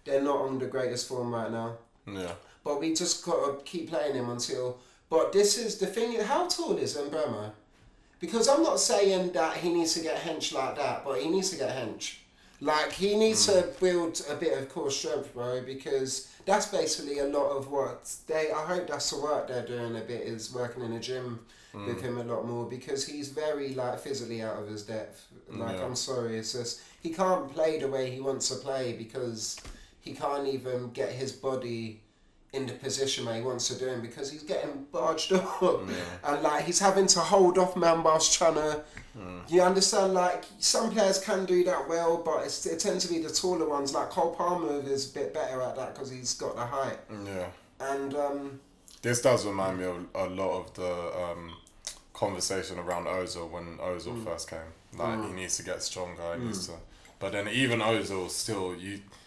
They're not on the greatest form right now. Yeah. But we just got to keep playing him until... But this is the thing, how tall is Mbeumo? Because I'm not saying that he needs to get hench like that, but he needs to get hench. Like, he needs to build a bit of core strength, bro, because that's basically a lot of what I hope that's the work they're doing a bit, is working in a gym with him a lot more, because he's very, like, physically out of his depth. Like, I'm sorry, it's just, he can't play the way he wants to play because... He can't even get his body in the position where he wants to do him because he's getting barged up. And like he's having to hold off man whilst trying to... You understand? Like some players can do that well, but it tends to be the taller ones. Like Cole Palmer is a bit better at that because he's got the height. Yeah. And... this does remind me of a lot of the conversation around Ozil when Ozil first came. Like he needs to get stronger, he needs to... But then even Ozil still...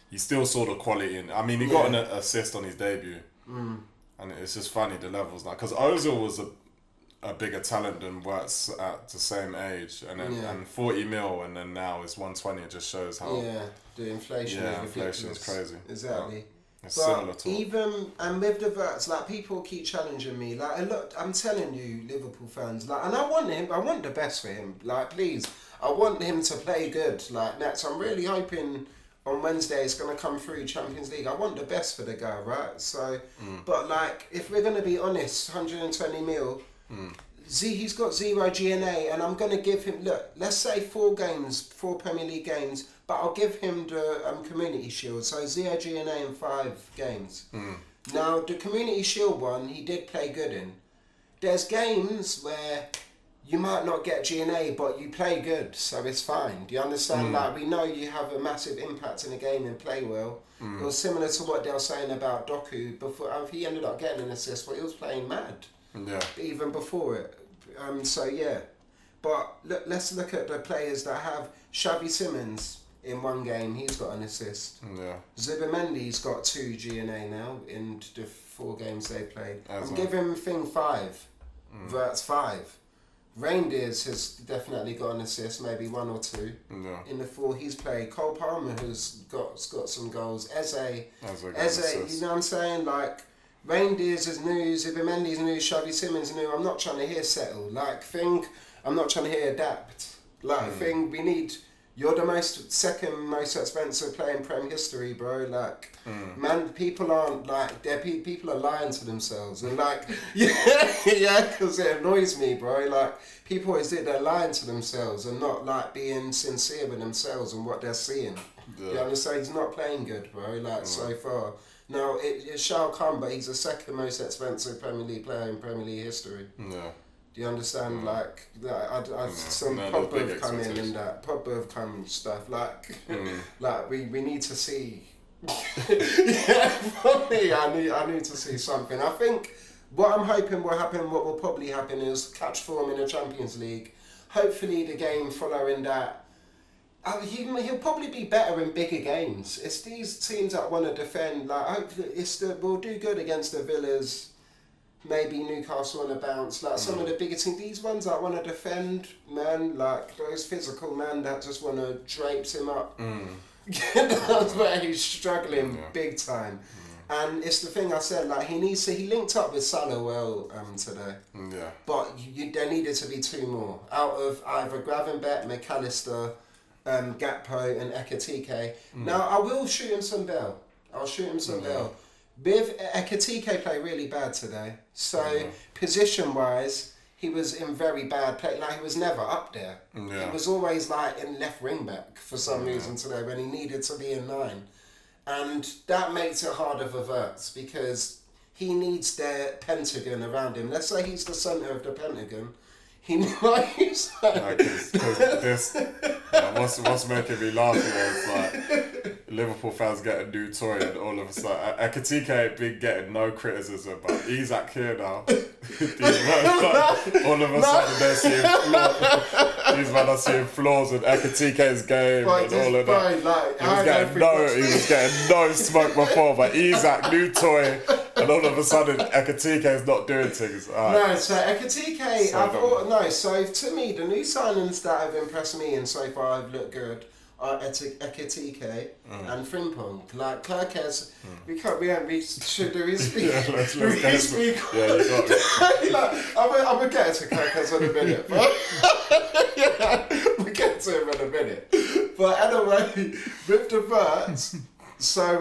You still saw the quality in... I mean, he got an assist on his debut. And it's just funny, the levels now. Because Ozil was a bigger talent than Wirtz at the same age. And then and 40 mil, and then now it's 120. It just shows how... Yeah, the inflation is ridiculous. Inflation is crazy. Exactly. It's similar to... Even... And with the Wirtz, like, people keep challenging me. Like, look, I'm telling you, Liverpool fans, like, and I want the best for him. Like, please, I want him to play good. Like, next, I'm really hoping... On Wednesday, it's going to come through Champions League. I want the best for the guy, right? So, but like, if we're going to be honest, 120 mil, he's got 0 GNA, and I'm going to give him, look, let's say 4 Premier League games, but I'll give him the Community Shield. So 0 GNA in 5 games. Now, the Community Shield one, he did play good in. there's games where you might not get G&A, but you play good, so it's fine. Do you understand? Like, we know you have a massive impact in the game and play well. It was similar to what they were saying about Doku. Before he ended up getting an assist, but he was playing mad. Yeah. Even before it. So, yeah. But let's look at the players that have Xavi Simons in one game. He's got an assist. Yeah. Zubimendi's got 2 G&A now in the 4 games they played. I'm giving Thing 5. Vert's 5. Reindeers has definitely got an assist, maybe 1 or 2. Yeah. In the 4 he's played. Cole Palmer has got some goals. Eze, you know what I'm saying? Like, Reindeers is new, Zubimendi's new, Xavi Simons new. I'm not trying to hear settle. Like, I'm not trying to hear adapt. Like, we need... You're the second most expensive player in Prem history, bro. Like, man, people aren't like, people are lying to themselves. And like, because it annoys me, bro. Like, people always think they're lying to themselves and not like being sincere with themselves and what they're seeing. Yeah. You understand? He's not playing good, bro, like so far. Now, it shall come, but he's the second most expensive Premier League player in Premier League history. Yeah. Do you understand? Like, some Pogba have come in and that Pogba have come stuff. Like, like we need to see. For me, I need to see something. I think what I'm hoping will happen, what will probably happen, is catch form in the Champions League. Hopefully, the game following that. He'll probably be better in bigger games. It's these teams that want to defend. Like, hopefully, we'll do good against the Villas. Maybe Newcastle on a bounce, like some of the bigger teams. These ones that want to defend, man, like those physical men that just want to drapes him up. That's where he's struggling big time. And it's the thing I said, like he linked up with Salah well today. Yeah. But there needed to be 2 more out of either Gravenberch, McAllister, Gakpo, and Ekitike. Now I will shoot him some bell. I'll shoot him some bell. With Ekitike played really bad today. So position-wise, he was in very bad play. Like, he was never up there. Yeah. He was always like in left wing back for some reason today when he needed to be in 9. And that makes it harder for Wirtz because he needs their pentagon around him. Let's say he's the centre of the pentagon. He knows. What's making me laugh is like Liverpool fans get a new toy and all of a sudden Ekitike ain't been getting no criticism, but Isak here now. All of a sudden they're seeing flaws. These men are seeing flaws in Ekitike's game and all of that. Like, he was getting no smoke before, but Isak, new toy. And all of a sudden, Ekitike is not doing things. Right. No, so Ekitike, so to me, the new signings that have impressed me and so far have looked good are Ekitike and Frimpong. Like, Kirkes, we should do his speak. Yeah, let's speak. Yeah, you got it. Like, I'm going to get to Kirkes in a minute. We'll get to him in a minute. But anyway, with the Wirtz, so,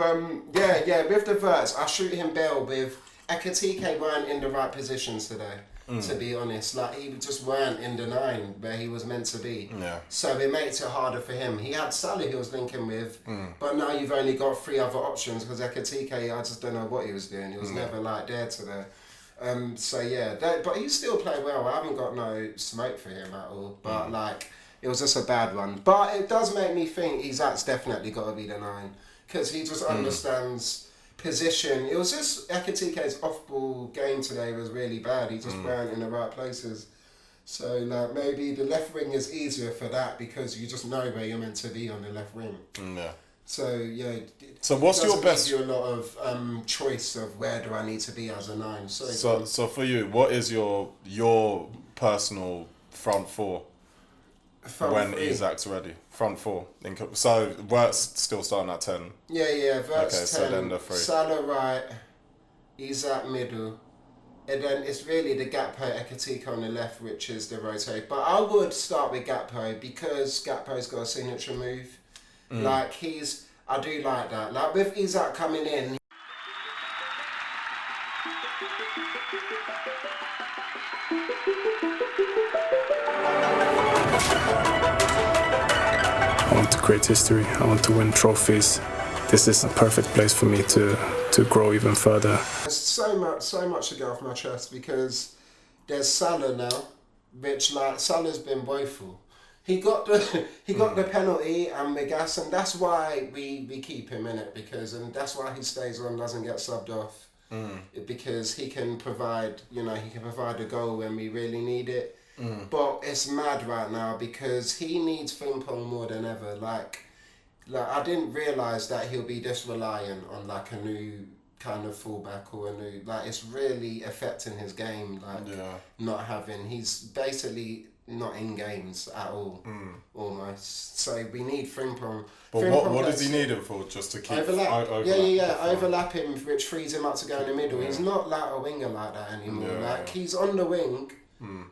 with the Wirtz, I shoot him bail with Ekitike weren't in the right positions today, to be honest. Like, he just weren't in the 9 where he was meant to be. Yeah. So it makes it harder for him. He had Salah he was linking with, but now you've only got 3 other options because Ekitike, I just don't know what he was doing. He was never like there today. But he still played well. I haven't got no smoke for him at all. But like, it was just a bad one. But it does make me think Isak's definitely got to be the 9. Because he just understands position. It was just Ekitike's off-ball game today was really bad. He just weren't in the right places. So like maybe the left wing is easier for that because you just know where you're meant to be on the left wing. Yeah. So yeah. So what's your best? Give you a lot of choice of where do I need to be as a 9. So for you, what is your personal front 4? When Isak's ready, front 4. So Wirtz still starting at 10. Yeah, Wirtz 10. Okay, so then the 3. Salah right, Isak middle, and then it's really the Gakpo Ekitike on the left, which is the rotate. But I would start with Gakpo because Gakpo's got a signature move. Like I do like that. Like with Isak coming in. I want to create history. I want to win trophies. This is a perfect place for me to grow even further. There's so much to get off my chest because there's Salah now, which like Salah's been woeful. He got the penalty and the gas, and that's why we keep him in it, because and that's why he stays on, doesn't get subbed off, because he can provide a goal when we really need it. But it's mad right now because he needs Frimpong more than ever. Like I didn't realise that he'll be this reliant on like a new kind of fullback or a new, like it's really affecting his game. Like not having, he's basically not in games at all, almost. So we need Frimpong. But what does he need him for? Just to keep overlap? Overlap him, which frees him up to go in the middle. He's not like a winger like that anymore. He's on the wing,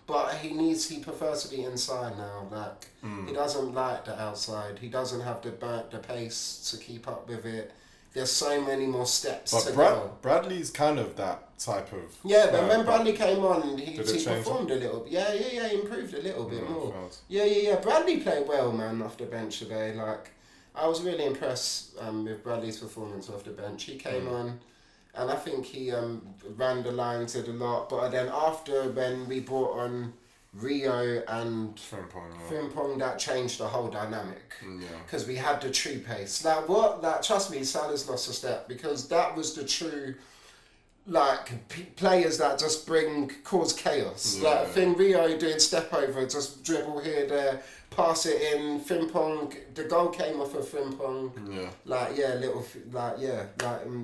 but he prefers to be inside now. Like he doesn't like the outside. He doesn't have the pace to keep up with it. There's so many more steps to go. Bradley's kind of that type of... Yeah, but when Bradley came on, he performed a little bit. Yeah, he improved a little bit more. Yeah. Bradley played well, man, off the bench today. Like, I was really impressed with Bradley's performance off the bench. He came on, and I think he ran the lines, did a lot. But then after, when we brought on Rio and Frimpong, that changed the whole dynamic. Because we had the true pace. Trust me, Salah's lost a step, because that was the true, players that just cause chaos. Rio doing step over, just dribble here, there, pass it in. Frimpong, the goal came off of Frimpong.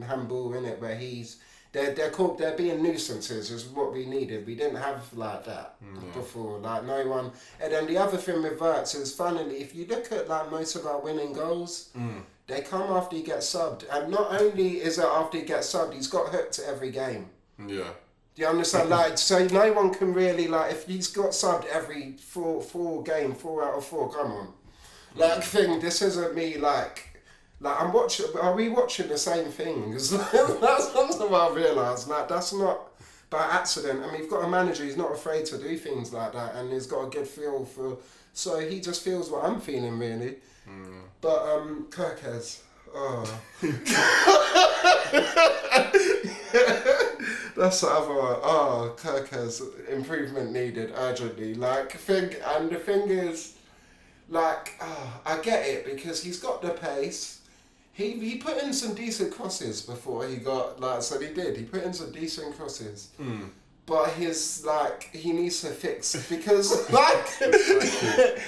Handball in it, where they're being nuisances is what we needed. We didn't have like that before. Like no one. And then the other thing with Wirtz is, finally, if you look at like most of our winning goals, they come after he gets subbed. And not only is it after he gets subbed, he's got hooked every game. Yeah. Do you understand? So no one can really, if he's got subbed every four out of four, come on. This isn't me I'm watching. Are we watching the same things? That's something I realised. That's not by accident. And we've got a manager who's not afraid to do things like that, and he's got a good feel for. So he just feels what I'm feeling, really. But Kirkes, that's the other one. Kirkes, improvement needed urgently. And the thing is, I get it, because he's got the pace. He put in some decent crosses before he got, he did. He put in some decent crosses. But he needs to fix, because, the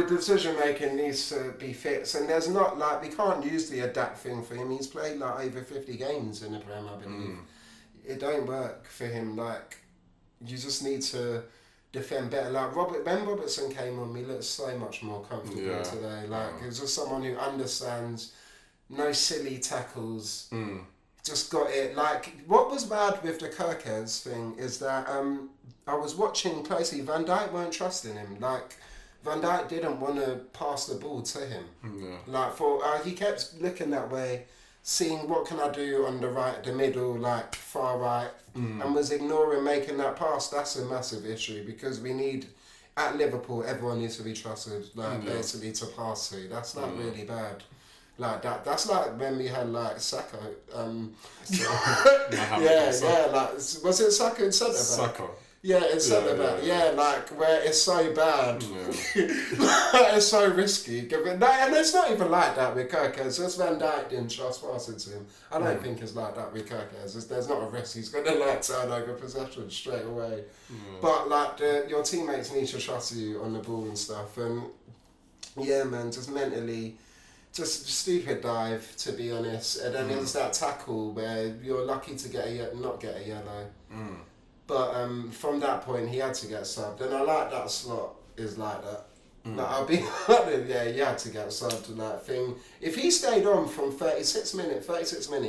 decision making needs to be fixed. And there's not, we can't use the adapt thing for him. He's played, over 50 games in the Prem, I believe. It don't work for him. You just need to defend better. Ben Robertson came on, he looked so much more comfortable today. He's just someone who understands, no silly tackles, just got it. What was bad with the Kirkes thing is that I was watching closely, Van Dijk weren't trusting him. Van Dijk didn't want to pass the ball to him. He kept looking that way, seeing what can I do on the right, the middle, far right, and was ignoring making that pass. That's a massive issue, because we need, at Liverpool, everyone needs to be trusted, basically, to pass to. That's really bad. That's when we had Saka. Was it Saka in centre back? Saka. Yeah, in centre back. Where it's so bad. It's so risky. And it's not even like that with Kirkes. Just Van Dijk didn't trust passing to him. I don't think it's like that with Kirkes. There's not a risk. He's going to turn over possession straight away. But your teammates need to trust you on the ball and stuff. And yeah, man, just mentally, just stupid dive, to be honest. And then there's that tackle where you're lucky to not get a yellow. But from that point, he had to get subbed. And I like that slot is like that. I'll be honest, he had to get subbed to that thing. If he stayed on from 36 minutes, he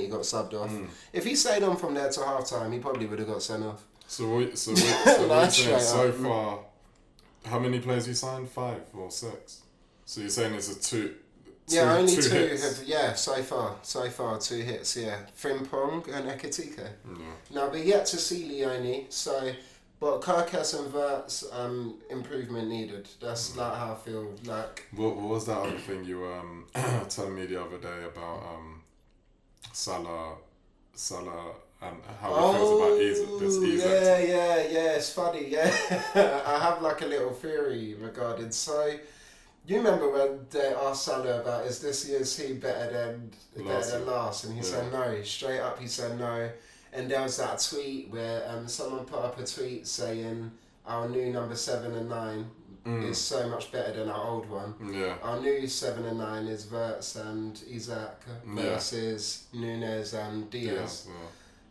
got subbed off. If he stayed on from there to half time, he probably would have got sent off. So what you're saying so far, how many players you signed? 5 or 6? So you're saying it's only two hits. So far 2 hits, Frimpong and Ekitike. Now we're yet to see Leone, but Kirkes and Wirtz, improvement needed. That's how I feel. What was that other thing you were telling me the other day about Salah and how he feels about this Isak. Yeah, it's funny, yeah. I have like a little theory regarding, so you remember when they asked Salah about is he better than last, and he said no, straight up he said no. And there was that tweet where someone put up a tweet saying our new number 7 and 9 is so much better than our old one. Yeah. Our new 7 and 9 is Wirtz and Isak versus Nunes and Diaz.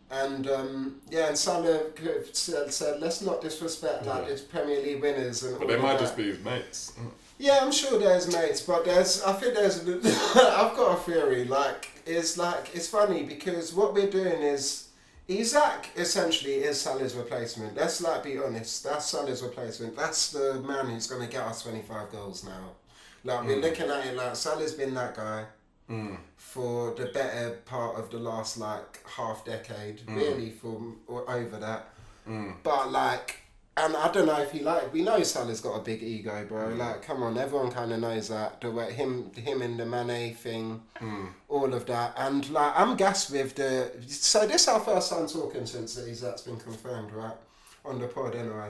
And and Salah said let's not disrespect like these Premier League winners and but all they might that. just be his mates. Yeah, I'm sure there's mates, but I've got a theory. It's funny because what we're doing is Isak essentially is Salah's replacement. Let's be honest. That's Salah's replacement. That's the man who's going to get us 25 goals now. We're looking at it like Salah's been that guy for the better part of the last half decade, really for over that. But and I don't know if we know Salah's got a big ego, bro. Come on, everyone kind of knows that. The way him and the Mane thing, all of that. And I'm gassed with so this is our first time talking since Isak's been confirmed, right? On the pod anyway.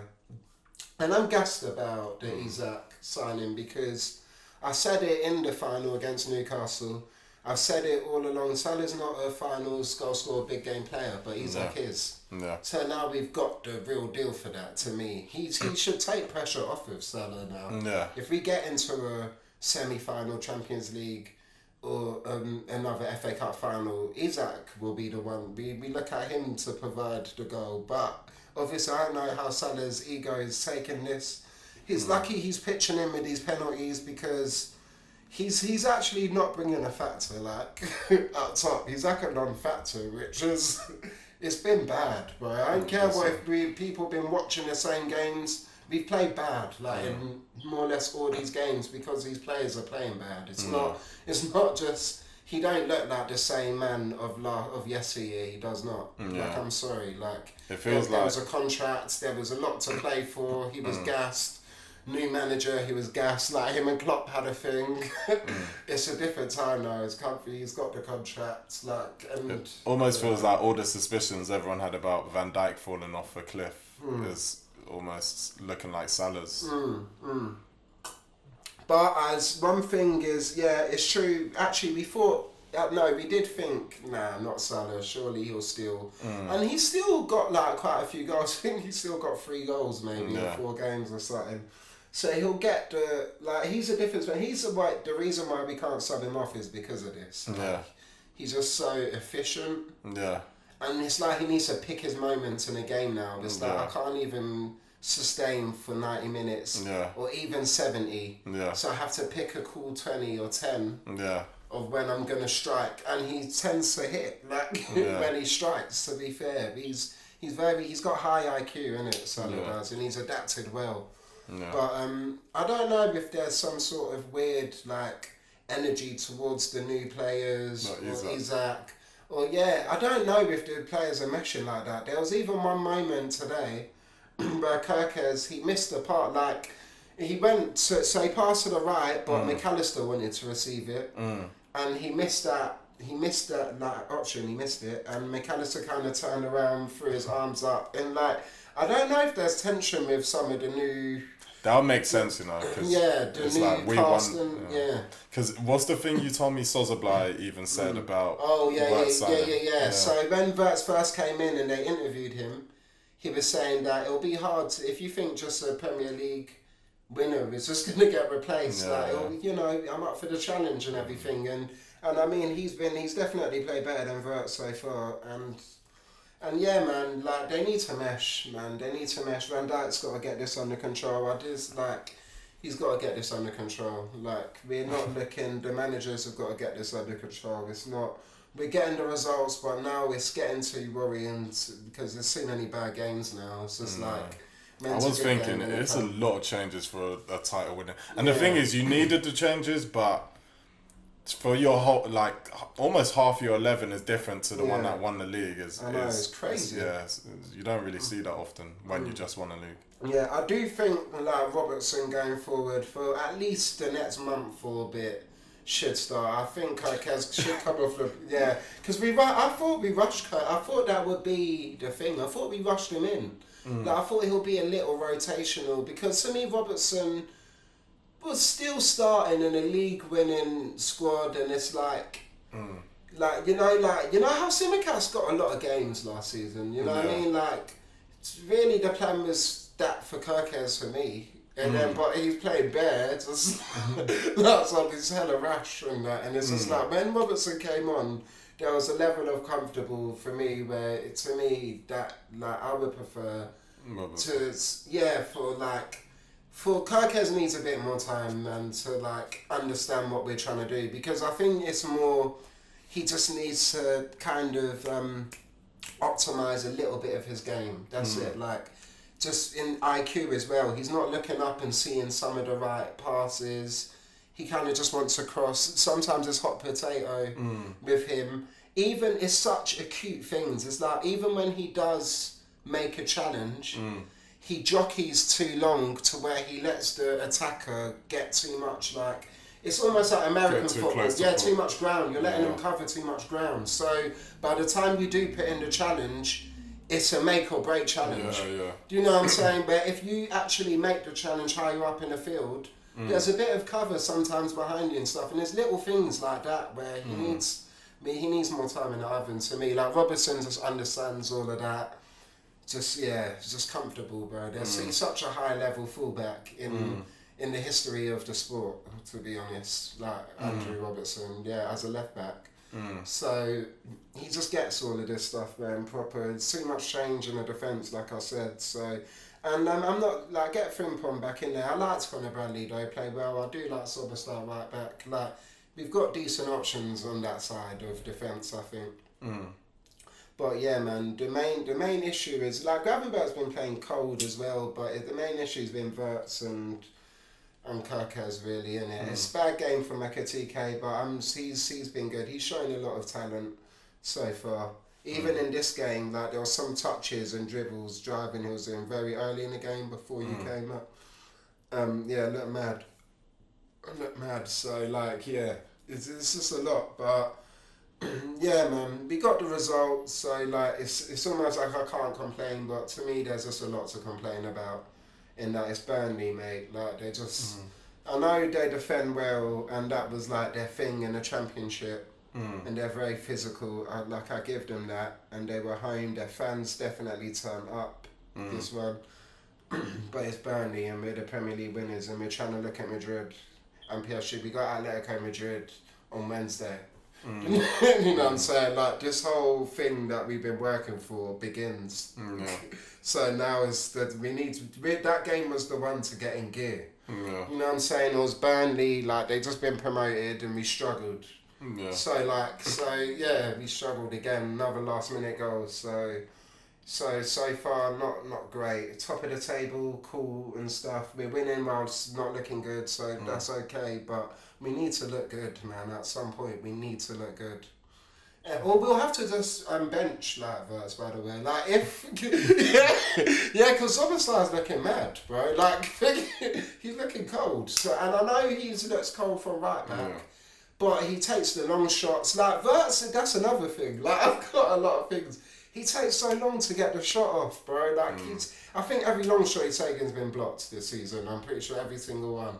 And I'm gassed about the Isak signing because I said it in the final against Newcastle. I've said it all along. Salah's not a finals goal scorer, big game player, but Isak is. Yeah. So now we've got the real deal for that. To me, he should take pressure off of Salah now. Yeah. If we get into a semi-final Champions League or another FA Cup final, Isak will be the one. We look at him to provide the goal, but obviously I don't know how Salah's ego is taking this. He's lucky he's pitching in with these penalties because he's actually not bringing a factor up top. He's a non-factor, which is it's been bad, bro. I don't care what if people been watching the same games. We've played bad, in more or less all these games because these players are playing bad. It's not just he don't look like the same man of yesteryear. He does not. I'm sorry. It feels there was a contract. There was a lot to play for. He was gassed. New manager, he was gassed. Him and Klopp had a thing. It's a different time now. His company, he's got the contract. And it almost feels like all the suspicions everyone had about Van Dijk falling off a cliff is almost looking like Salah's. But as one thing is, it's true. Actually, we thought. We did think, not Salah. Surely he'll still, and he's still got quite a few goals. I think he's still got 3 goals maybe in 4 games or something. So he'll get he's a difference. But the reason why we can't sub him off is because of this. He's just so efficient. Yeah. And it's he needs to pick his moments in a game now. It's I can't even sustain for 90 minutes or even 70. Yeah. So I have to pick a cool 20 or 10. Yeah. Of when I'm gonna strike, and he tends to hit when he strikes. To be fair, he's got high IQ, innit? Salah does, and he's adapted well. Yeah. But I don't know if there's some sort of weird energy towards the new players or Isak. Or I don't know if the players are meshing like that. There was even one moment today where Kirkes, he missed the part he went so he passed to the right, but McAllister wanted to receive it, and he missed that option. He missed it, and McAllister kind of turned around, threw his arms up, and I don't know if there's tension with some of the new. That'll make sense, Cause the new cast Because what's the thing you told me Sozoblai even said about? Oh yeah. So when Wirtz first came in and they interviewed him, he was saying that it'll be hard if you think just a Premier League winner is just going to get replaced. I'm up for the challenge and everything, and I mean he's definitely played better than Wirtz so far, and man, they need to mesh, man. They need to mesh. Van Dijk's got to get this under control. He's got to get this under control. We're not looking. The managers have got to get this under control. It's not. We're getting the results, but now it's getting too worrying because there's so many bad games now. It's just I was thinking it's a lot of changes for a title winner, and the thing is, you needed the changes, but for your whole almost half your 11 is different to the one that won the league. It's crazy. You don't really see that often when you just won a league. Yeah, I do think Robertson going forward for at least the next month or a bit should start. I think Kirkes should come off the because I thought we rushed Kirk. I thought that would be the thing. I thought we rushed him in. Like, I thought he'll be a little rotational because to me Robertson was still starting in a league-winning squad, and it's like you know how Simicast got a lot of games last season. You know what I mean? Like, it's really the plan was that for Kirkes for me. And then, but he's playing bare, just that's on his hella rash and that. And it's just like, when Robertson came on, there was a level of comfortable for me where, to me, that, like, I would prefer for Kirkes needs a bit more time and to, like, understand what we're trying to do. Because I think it's more, he just needs to kind of optimise a little bit of his game. That's it, like, just in IQ as well. He's not looking up and seeing some of the right passes. He kind of just wants to cross. Sometimes it's hot potato with him. Even, it's such acute things. It's like, even when he does make a challenge, he jockeys too long to where he lets the attacker get too much, like, it's almost like American football. Yeah, too much ground. You're letting them cover too much ground. So by the time you do put in the challenge, it's a make or break challenge. Do you know what I'm saying? But if you actually make the challenge higher up in the field, there's a bit of cover sometimes behind you and stuff. And there's little things like that where he needs more time in the oven to me. Like, Robertson just understands all of that. Just comfortable, bro. He's such a high level fullback in the history of the sport, to be honest. Like, Andrew Robertson, as a left back. So he just gets all of this stuff, man, proper. It's too much change in the defence, like I said. So, and I'm not, like, get Frimpong back in there. I liked Conor Bradley though, play well. I do like Soberstar right back. Like, we've got decent options on that side of defence, I think. But yeah, man, the main issue is, like, Gravenberg's been playing cold as well, but the main issue's been Wirtz and Kirkes, really, innit? It's a bad game for Ekitike, but he's been good. He's shown a lot of talent so far. Even in this game, like, there were some touches and dribbles, driving he was doing very early in the game before you came up. Looked mad. So, like, it's just a lot, but yeah, man, we got the results. So, like, it's almost like I can't complain, but to me, there's just a lot to complain about. In that it's Burnley, mate. Like, they just, I know they defend well, and that was like their thing in the Championship, and they're very physical. I give them that, and they were home. Their fans definitely turned up this one, but it's Burnley, and we're the Premier League winners, and we're trying to look at Madrid and PSG. We got Atletico Madrid on Wednesday. You know what I'm saying? Like, this whole thing that we've been working for begins. So now is that that game was the one to get in gear. You know what I'm saying? It was Burnley, like, they just been promoted and we struggled. So we struggled again. Another last minute goal. So far not great. Top of the table, cool and stuff. We're winning while it's not looking good, so that's okay. But we need to look good, man. At some point, we need to look good. Or we'll have to just bench like Wirtz, by the way. Like, if because Soberstar's looking mad, bro. Like, he's looking cold. So, and I know he looks cold from right back, but he takes the long shots. Like, Wirtz, that's another thing. Like, I've got a lot of things. He takes so long to get the shot off, bro. Like, I think every long shot he's taken's been blocked this season. I'm pretty sure every single one.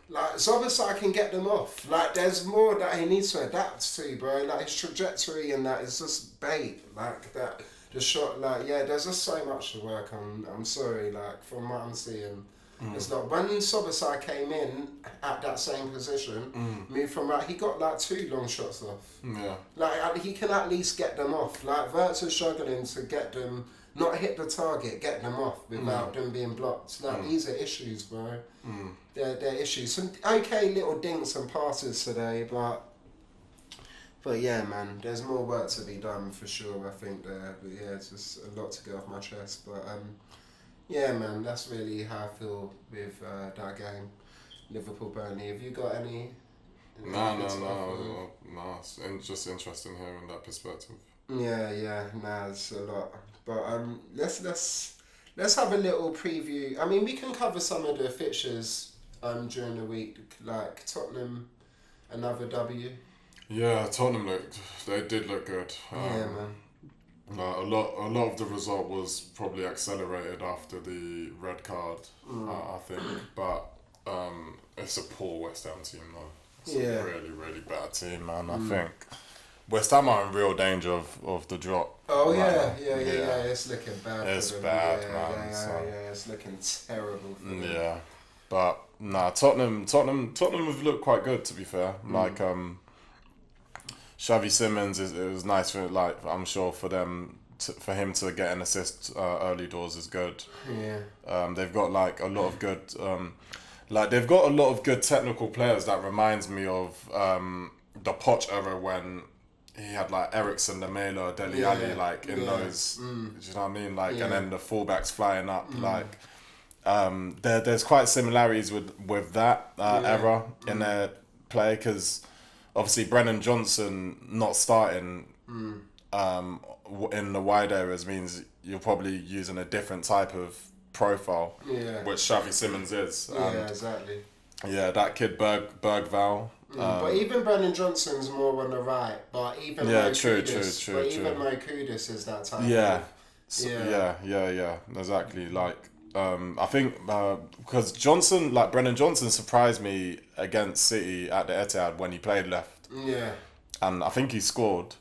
Like, Soberstar can get them off. Like, there's more that he needs to adapt to, bro. Like, his trajectory and that is just bait. Like, that, the shot, like, there's just so much to work on. I'm sorry, like, from what I'm seeing. It's like, when Soberstar came in at that same position, moved from right, he got like 2 long shots off. Like, he can at least get them off. Like, Wirtz is struggling to get them, not hit the target, get them off without them being blocked. Like, these are issues, bro. They're issues. Some okay little dinks and passes today, but yeah, man, there's more work to be done for sure, I think, there. But yeah, it's just a lot to get off my chest. But yeah, man, that's really how I feel with that game, Liverpool-Burnley. Have you got any? No. It's just interesting hearing that perspective. It's a lot. But let's have a little preview. I mean, we can cover some of the fixtures during the week, like Tottenham. another W. Yeah, Tottenham they did look good. Yeah, man. A lot of the result was probably accelerated after the red card, I think. But it's a poor West Ham team, though. It's a really, really bad team, man. I think West Ham are in real danger of the drop. Oh, yeah. It's looking bad. It's for them. bad, yeah, man. Yeah, it's looking terrible for them. Yeah, but nah, Tottenham have looked quite good, to be fair. Like Xavi Simons, it was nice for, like, I'm sure for them for him to get an assist early doors is good. Yeah. They've got like a lot of good they've got a lot of good technical players that reminds me of the Poch era when he had like Ericsson, Lamela, Dele Alli, like in those. Do you know what I mean? Like, and then the fullbacks flying up. Like, there's quite similarities with that era in their play, because obviously Brennan Johnson not starting in the wide areas means you're probably using a different type of profile, which Xavi Simons is. Yeah, exactly. Yeah, that kid Bergval. But even Brennan Johnson's more on the right. But even Mo Kudus is that type. Yeah. Of, Yeah. Exactly. Like, I think because Johnson, like Brennan Johnson, surprised me against City at the Etihad when he played left. Yeah. And I think he scored.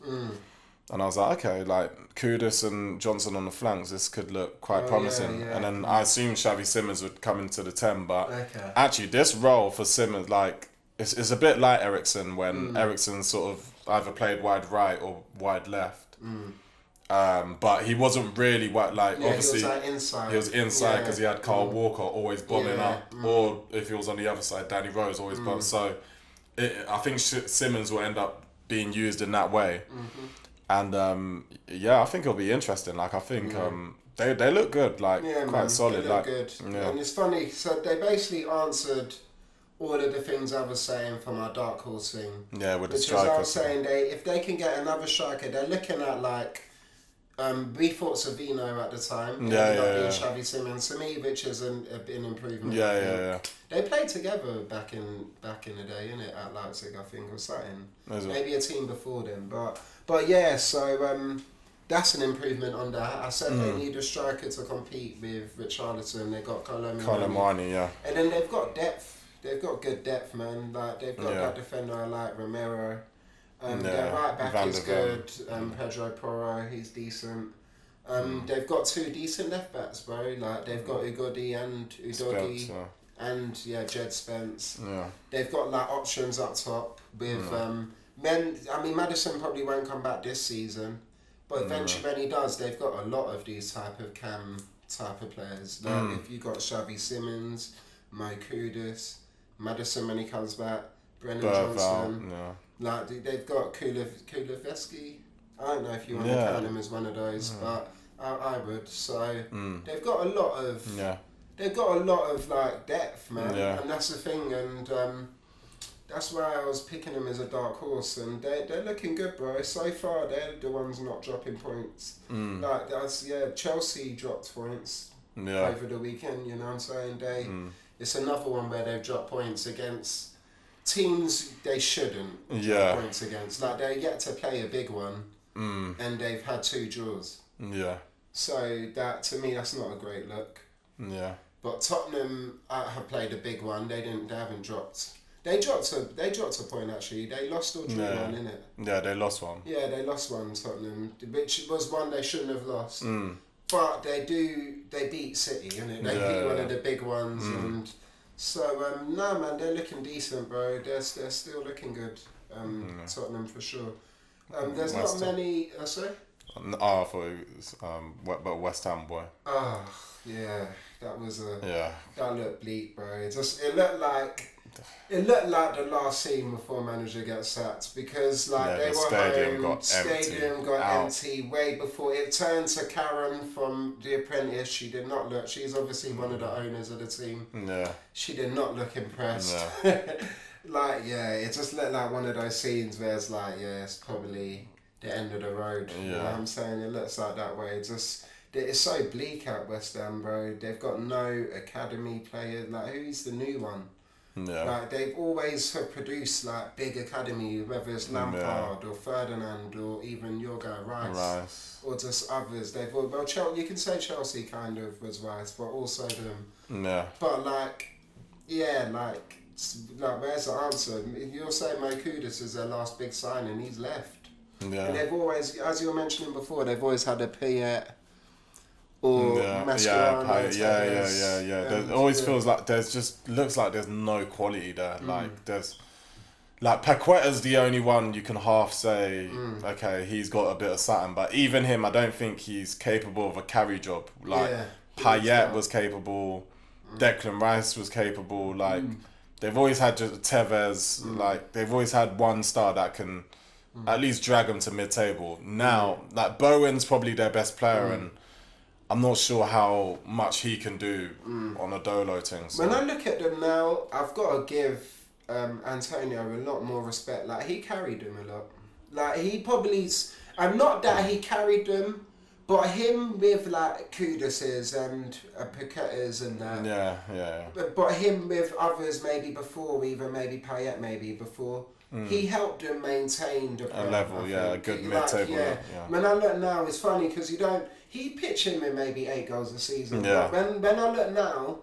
And I was like, okay, like Kudus and Johnson on the flanks, this could look quite promising. Yeah. And then I assumed Xavi Simons would come into the 10, but actually this role for Simons, like, it's a bit like Ericsson when Ericsson sort of either played wide right or wide left. But he wasn't really obviously he was like inside. He was inside because he had Carl Walker always bombing up, or if he was on the other side, Danny Rose always bombing. So I think Simons will end up being used in that way. And I think it'll be interesting. Like, I think they look good, like quite solid. They look good. And it's funny. So they basically answered all of the things I was saying for my dark horse thing. Yeah, with the which striker. I was saying, if they can get another striker, they're looking at like. We thought Savino at the time. Being Xavi Simons to me, which is an improvement. Yeah. They played together back in the day, innit, at Leipzig, I think, or something. Maybe a team before them, but yeah. So that's an improvement on that. I said they need a striker to compete with Richarlison. They got Colomani, and then they've got depth. They've got good depth, man. Like they've got that defender I like, Romero. Their right back is good. Pedro Porro, he's decent. They've got two decent left backs, bro. Like they've got Ugodi and Udogi, and Jed Spence. Yeah. They've got like options up top with men. I mean, Maddison probably won't come back this season, but eventually when he does, they've got a lot of these type of players. Like if you got Xavi Simons, Mo Kudus, Maddison when he comes back, Brennan Johnson. Like they've got Kuleveski. I don't know if you want to count him as one of those, but I would. So they've got a lot of like depth, man, and that's the thing. And that's why I was picking them as a dark horse, and they're looking good, bro. So far, they're the ones not dropping points. Like Chelsea dropped points over the weekend. You know what I'm saying? It's another one where they've dropped points against teams they shouldn't drop points against. Like they're yet to play a big one, and they've had 2 draws. Yeah. So that to me, that's not a great look. Yeah. But Tottenham have played a big one. They haven't dropped. They dropped a point actually. They lost or drew one, innit? Yeah, they lost one. Yeah, they lost one, Tottenham, which was one they shouldn't have lost. But they beat City, innit? They beat one of the big ones, and so man, they're looking decent, bro. They're still looking good. Tottenham for sure. There's not many. Sorry. I thought it was but West Ham boy. Oh yeah, that was that looked bleak, bro. It looked like the last scene before manager gets sacked, because like they were stadium got empty way before it turned to Karen from The Apprentice. She did not look. She's obviously one of the owners of the team. Yeah. She did not look impressed. Like it just looked like one of those scenes where it's like it's probably the end of the road. You know what I'm saying? It looks like that way. It's so bleak at West Ham, bro. They've got no academy players. Like, who's the new one? Yeah. Like they've always have produced like big academy, whether it's Lampard or Ferdinand or even your guy Rice. Or just others. They've all, well, you can say Chelsea kind of was Rice, but also them. Yeah. But like, where's the answer? You're saying Mo Kudus is their last big signing. He's left. Yeah. And they've always, as you were mentioning before, they've always had a Payet or Mascherano. Yeah. There always feels like looks like there's no quality there. Like Paqueta's the only one you can half say, okay, he's got a bit of something. But even him, I don't think he's capable of a carry job. Like Payet was capable, Declan Rice was capable. Like they've always had just Tevez. Like they've always had one star that can at least drag them to mid-table. Now, like Bowen's probably their best player, and I'm not sure how much he can do on a Dolo thing. So. When I look at them now, I've got to give Antonio a lot more respect. Like he carried them a lot. Like he probably's, and not that he carried them, but him with like Kudus's and Paqueta's and that. Yeah. But him with others maybe before, even maybe Payet maybe before. He helped them maintain a level, a good mid-table. Yeah. When I look now, it's funny because he pitched him in maybe 8 goals a season. Yeah. But when I look now,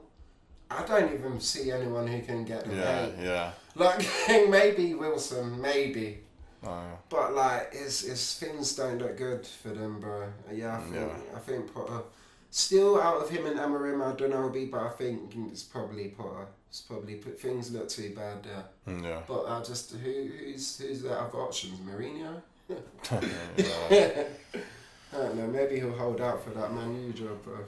I don't even see anyone who can get them 8. Yeah. Like maybe Wilson, maybe. Oh, yeah. But like, his things don't look good for them, bro. I think Potter. Still out of him and Amorim, I don't know, but I think it's probably Potter. It's probably things look too bad there. Yeah. But I just who's the other options? Mourinho? I don't know. Maybe he'll hold out for that Man U job, bro.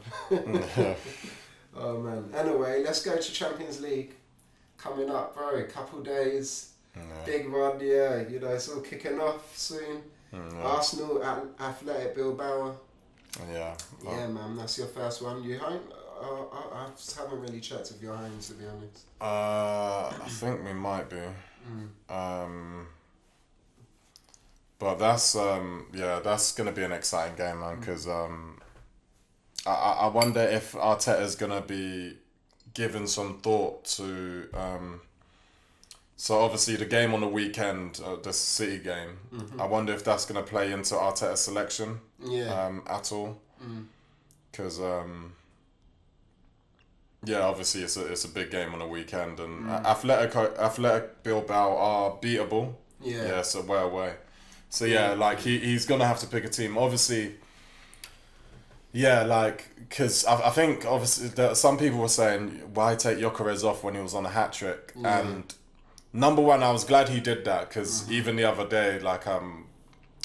Oh man. Anyway, let's go to Champions League. Coming up, bro. A couple days. Big one, it's all kicking off soon. Arsenal at Athletic Bilbao. Yeah. Yeah, man. That's your first one. You home? I haven't really checked if you're home, to be honest. I think we might be. But that's that's gonna be an exciting game, man. Because I wonder if Arteta's gonna be given some thought to. So obviously the game on the weekend, the City game. I wonder if that's gonna play into Arteta's selection. At all. Because obviously it's a big game on the weekend, and Athletic Bilbao are beatable. Yeah, so we're away. So like he's gonna have to pick a team. Obviously, because I think obviously some people were saying why take Gyökeres off when he was on a hat trick, and number one, I was glad he did that because even the other day, like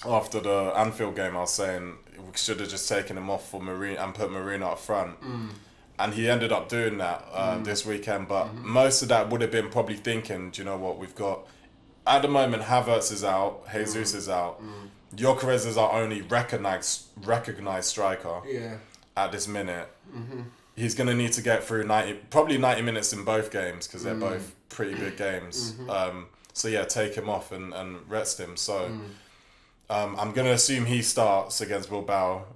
after the Anfield game, I was saying we should have just taken him off for Marino and put Marino up front. And he ended up doing that this weekend. But most of that would have been probably thinking, do you know what, we've got... At the moment, Havertz is out, Jesus is out. Gyökeres is our only recognised striker at this minute. He's going to need to get through 90 minutes in both games because they're both pretty big games. So take him off and rest him. So... I'm going to assume he starts against Bilbao.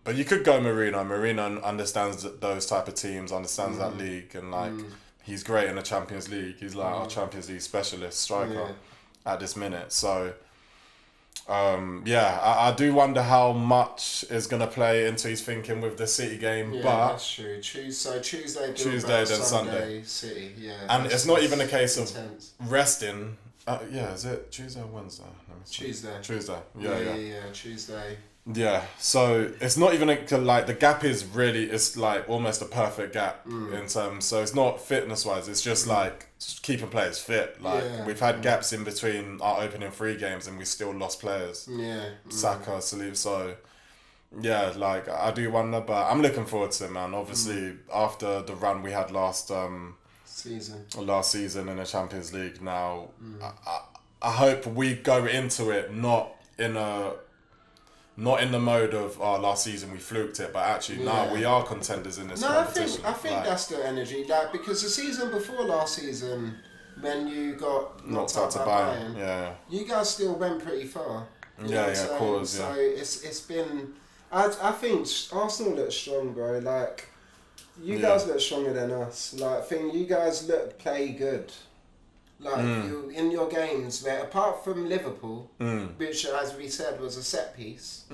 But you could go Marino. Marino understands those type of teams, understands that league, and he's great in the Champions League. He's like our Champions League specialist striker at this minute. So, I do wonder how much is going to play into his thinking with the City game. Yeah, but that's true. Tuesday, then Sunday. City, and it's not even a case of resting. is it Tuesday or Wednesday? Tuesday. Yeah, Tuesday. Yeah, so it's not even like the gap is really, it's like almost a perfect gap in terms. So it's not fitness wise. It's just like just keeping players fit. Like we've had gaps in between our opening 3 games and we still lost players. Saka, Salif. So like I do wonder, but I'm looking forward to it, man. Obviously after the run we had last season in the Champions League. Now I hope we go into it not in the mode of last season we fluked it, but actually now we are contenders in this competition. I think that's the energy. Like because the season before last season, when you got knocked out to Bayern, you guys still went pretty far. Of course. So it's been. I think Arsenal look strong, bro. Like You guys look stronger than us. Like, you guys play good. Like, you in your games, where apart from Liverpool, which, as we said, was a set piece,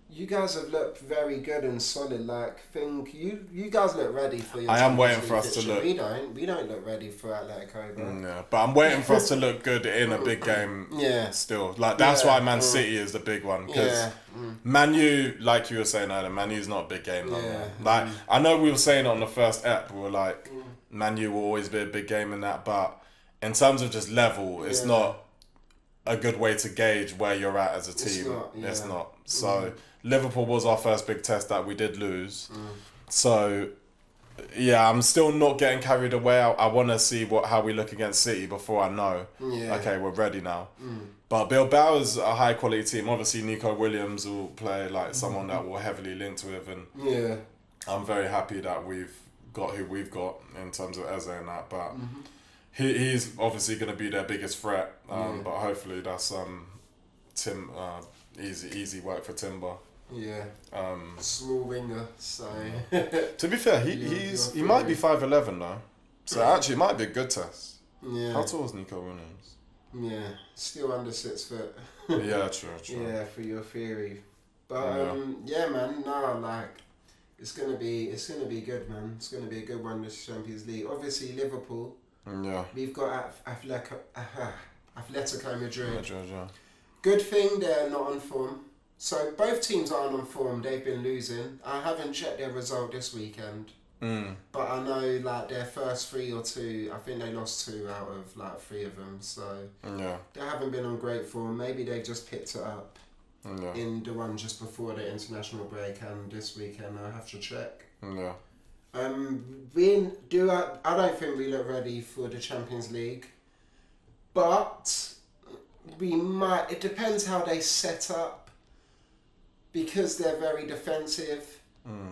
you guys have looked very good and solid. Like, you guys look ready for your. I am waiting for us to look. We don't look ready for Atletico, bro. Yeah, but I'm waiting for us to look good in a big game. Yeah. Still, like that's why Man City is the big one, because Man U, like you were saying earlier, Man U's not a big game. Yeah. Like I know we were saying it on the first ep, we were like, Man U will always be a big game in that, but in terms of just level, it's not a good way to gauge where you're at as a team. It's not. So Liverpool was our first big test that we did lose. So yeah, I'm still not getting carried away. I want to see how we look against City before I know. Yeah. Okay, we're ready now. But Bilbao is a high quality team. Obviously, Nico Williams will play like someone that we're heavily linked with, and I'm very happy that we've got who we've got in terms of Eze and that. But he's obviously going to be their biggest threat. But hopefully that's easy work for Timber. Yeah. Small winger, so. To be fair, he might be 5'11" though, so actually it might be a good test. Yeah. How tall is Nico Williams? Yeah, still under 6 foot. Yeah, true. Yeah, for your theory, but man, no, like it's gonna be good, man. It's gonna be a good one, this Champions League. Obviously, Liverpool. Yeah. We've got Atletico Madrid. Yeah. Good thing they're not on form. So both teams aren't on form. They've been losing. I haven't checked their result this weekend. But I know like their first 3 or 2, I think they lost 2 out of like 3 of them. So they haven't been on great form. Maybe they just picked it up in the one just before the international break, and this weekend I have to check. Yeah. I don't think we look ready for the Champions League, but we might. It depends how they set up. Because they're very defensive,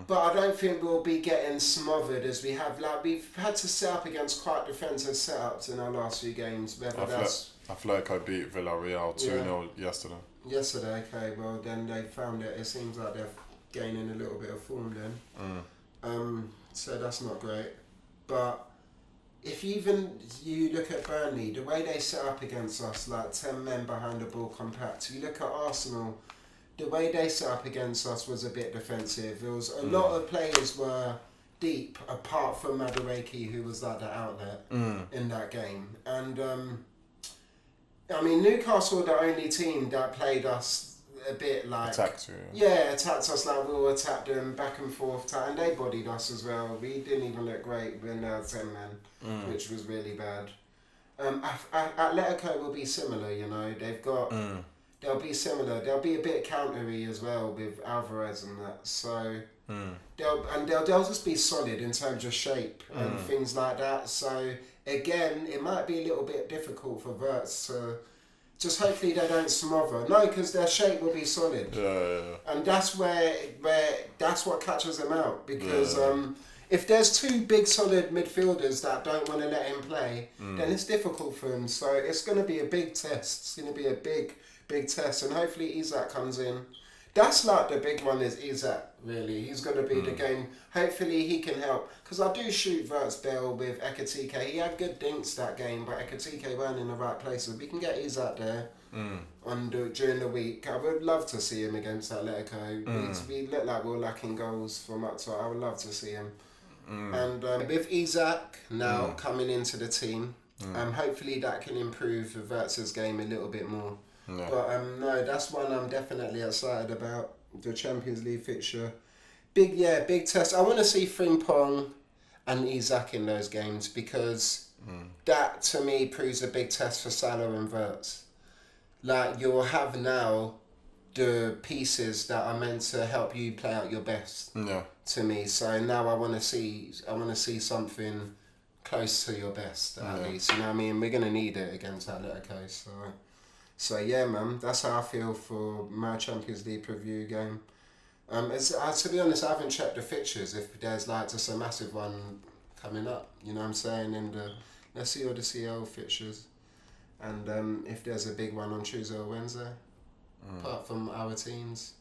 but I don't think we'll be getting smothered as we have. Like we've had to set up against quite defensive setups in our last few games. Atletico beat Villarreal 2-0 yesterday. Yesterday, okay. Well, then they found it. It seems like they're gaining a little bit of form then. So that's not great. But if you look at Burnley, the way they set up against us, like 10 men behind the ball compact. You look at Arsenal. The way they set up against us was a bit defensive. There was a lot of players were deep, apart from Madueke, who was like the outlet in that game. And I mean, Newcastle were the only team that played us a bit like attacked us like we all attacked them back and forth, and they bodied us as well. We didn't even look great when they were 10 men, which was really bad. Atletico will be similar, you know. They've got. They'll be similar. They'll be a bit countery as well with Alvarez and that. So they'll just be solid in terms of shape and things like that. So again, it might be a little bit difficult for Wirtz to just hopefully they don't smother. No, because their shape will be solid. And that's where that's what catches them out, because if there's 2 big solid midfielders that don't want to let him play, then it's difficult for him. So it's going to be a big test. It's going to be a big test, and hopefully Isak comes in. That's like the big one is Isak, really. He's going to be the game. Hopefully he can help, because I do shoot Wirtz Bell with Ekitike. He had good dinks that game, but Ekitike weren't in the right places. We can get Isak there during the week. I would love to see him against Atletico. We look like we're lacking goals from up top. I would love to see him. And with Isak now coming into the team, hopefully that can improve Wirtz's game a little bit more. Yeah. But no, that's one I'm definitely excited about, the Champions League fixture. Big test. I want to see Frimpong and Isak in those games, because that to me proves a big test for Salah and Wirtz. Like, you'll have now the pieces that are meant to help you play out your best. To me, so now I want to see something close to your best at least. You know what I mean? We're gonna need it against Atletico. So yeah, man, that's how I feel for my Champions League preview game. To be honest, I haven't checked the fixtures if there's like just a massive one coming up. You know what I'm saying? Let's see all the CL fixtures, and if there's a big one on Tuesday or Wednesday, apart from our teams.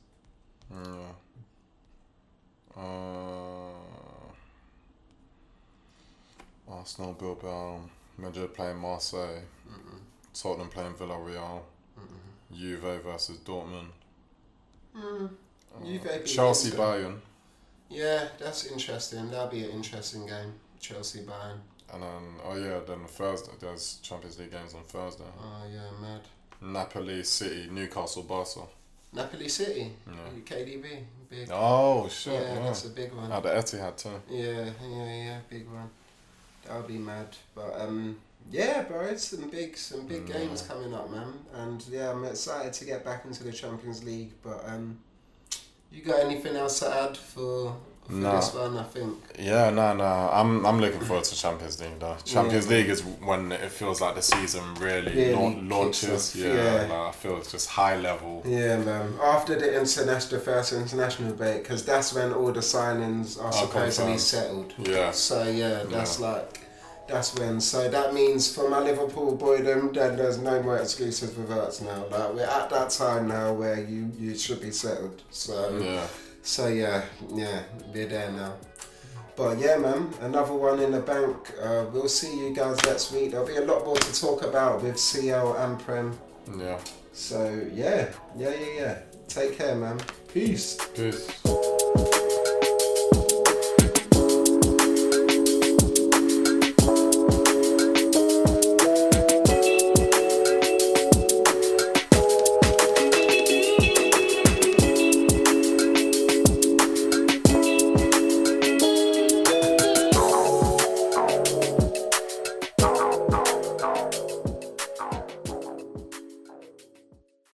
Arsenal, Bilbao, Madrid playing Marseille, Tottenham playing Villarreal, Juve versus Dortmund, Juve Chelsea, beat Bayern, Yeah, that's interesting. That'll be an interesting game. Chelsea Bayern. and then Thursday there's Champions League games on Thursday. Oh yeah, mad. Napoli, City, Newcastle, Barca. Napoli City. Yeah. KDB. Big. Oh shit! Yeah, that's a big one. At the Etihad too. Yeah, big one. That'll be mad. But yeah, bro, it's some big games coming up, man. And yeah, I'm excited to get back into the Champions League. But you got anything else to add for this one? I think. Yeah, no. I'm looking forward to Champions League though. Champions League is when it feels like the season really launches. Yeah, like, I feel it's just high level. Yeah, man. After the first international break, because that's when all the signings are supposedly settled. Yeah. So yeah, that's when. So that means for my Liverpool boydom, then there's no more exclusive reverts now. Like we're at that time now where you should be settled. So yeah, we're there now. But yeah, man, another one in the bank. We'll see you guys next week. There'll be a lot more to talk about with CL and Prem. Yeah. So yeah. Take care, man. Peace. Peace.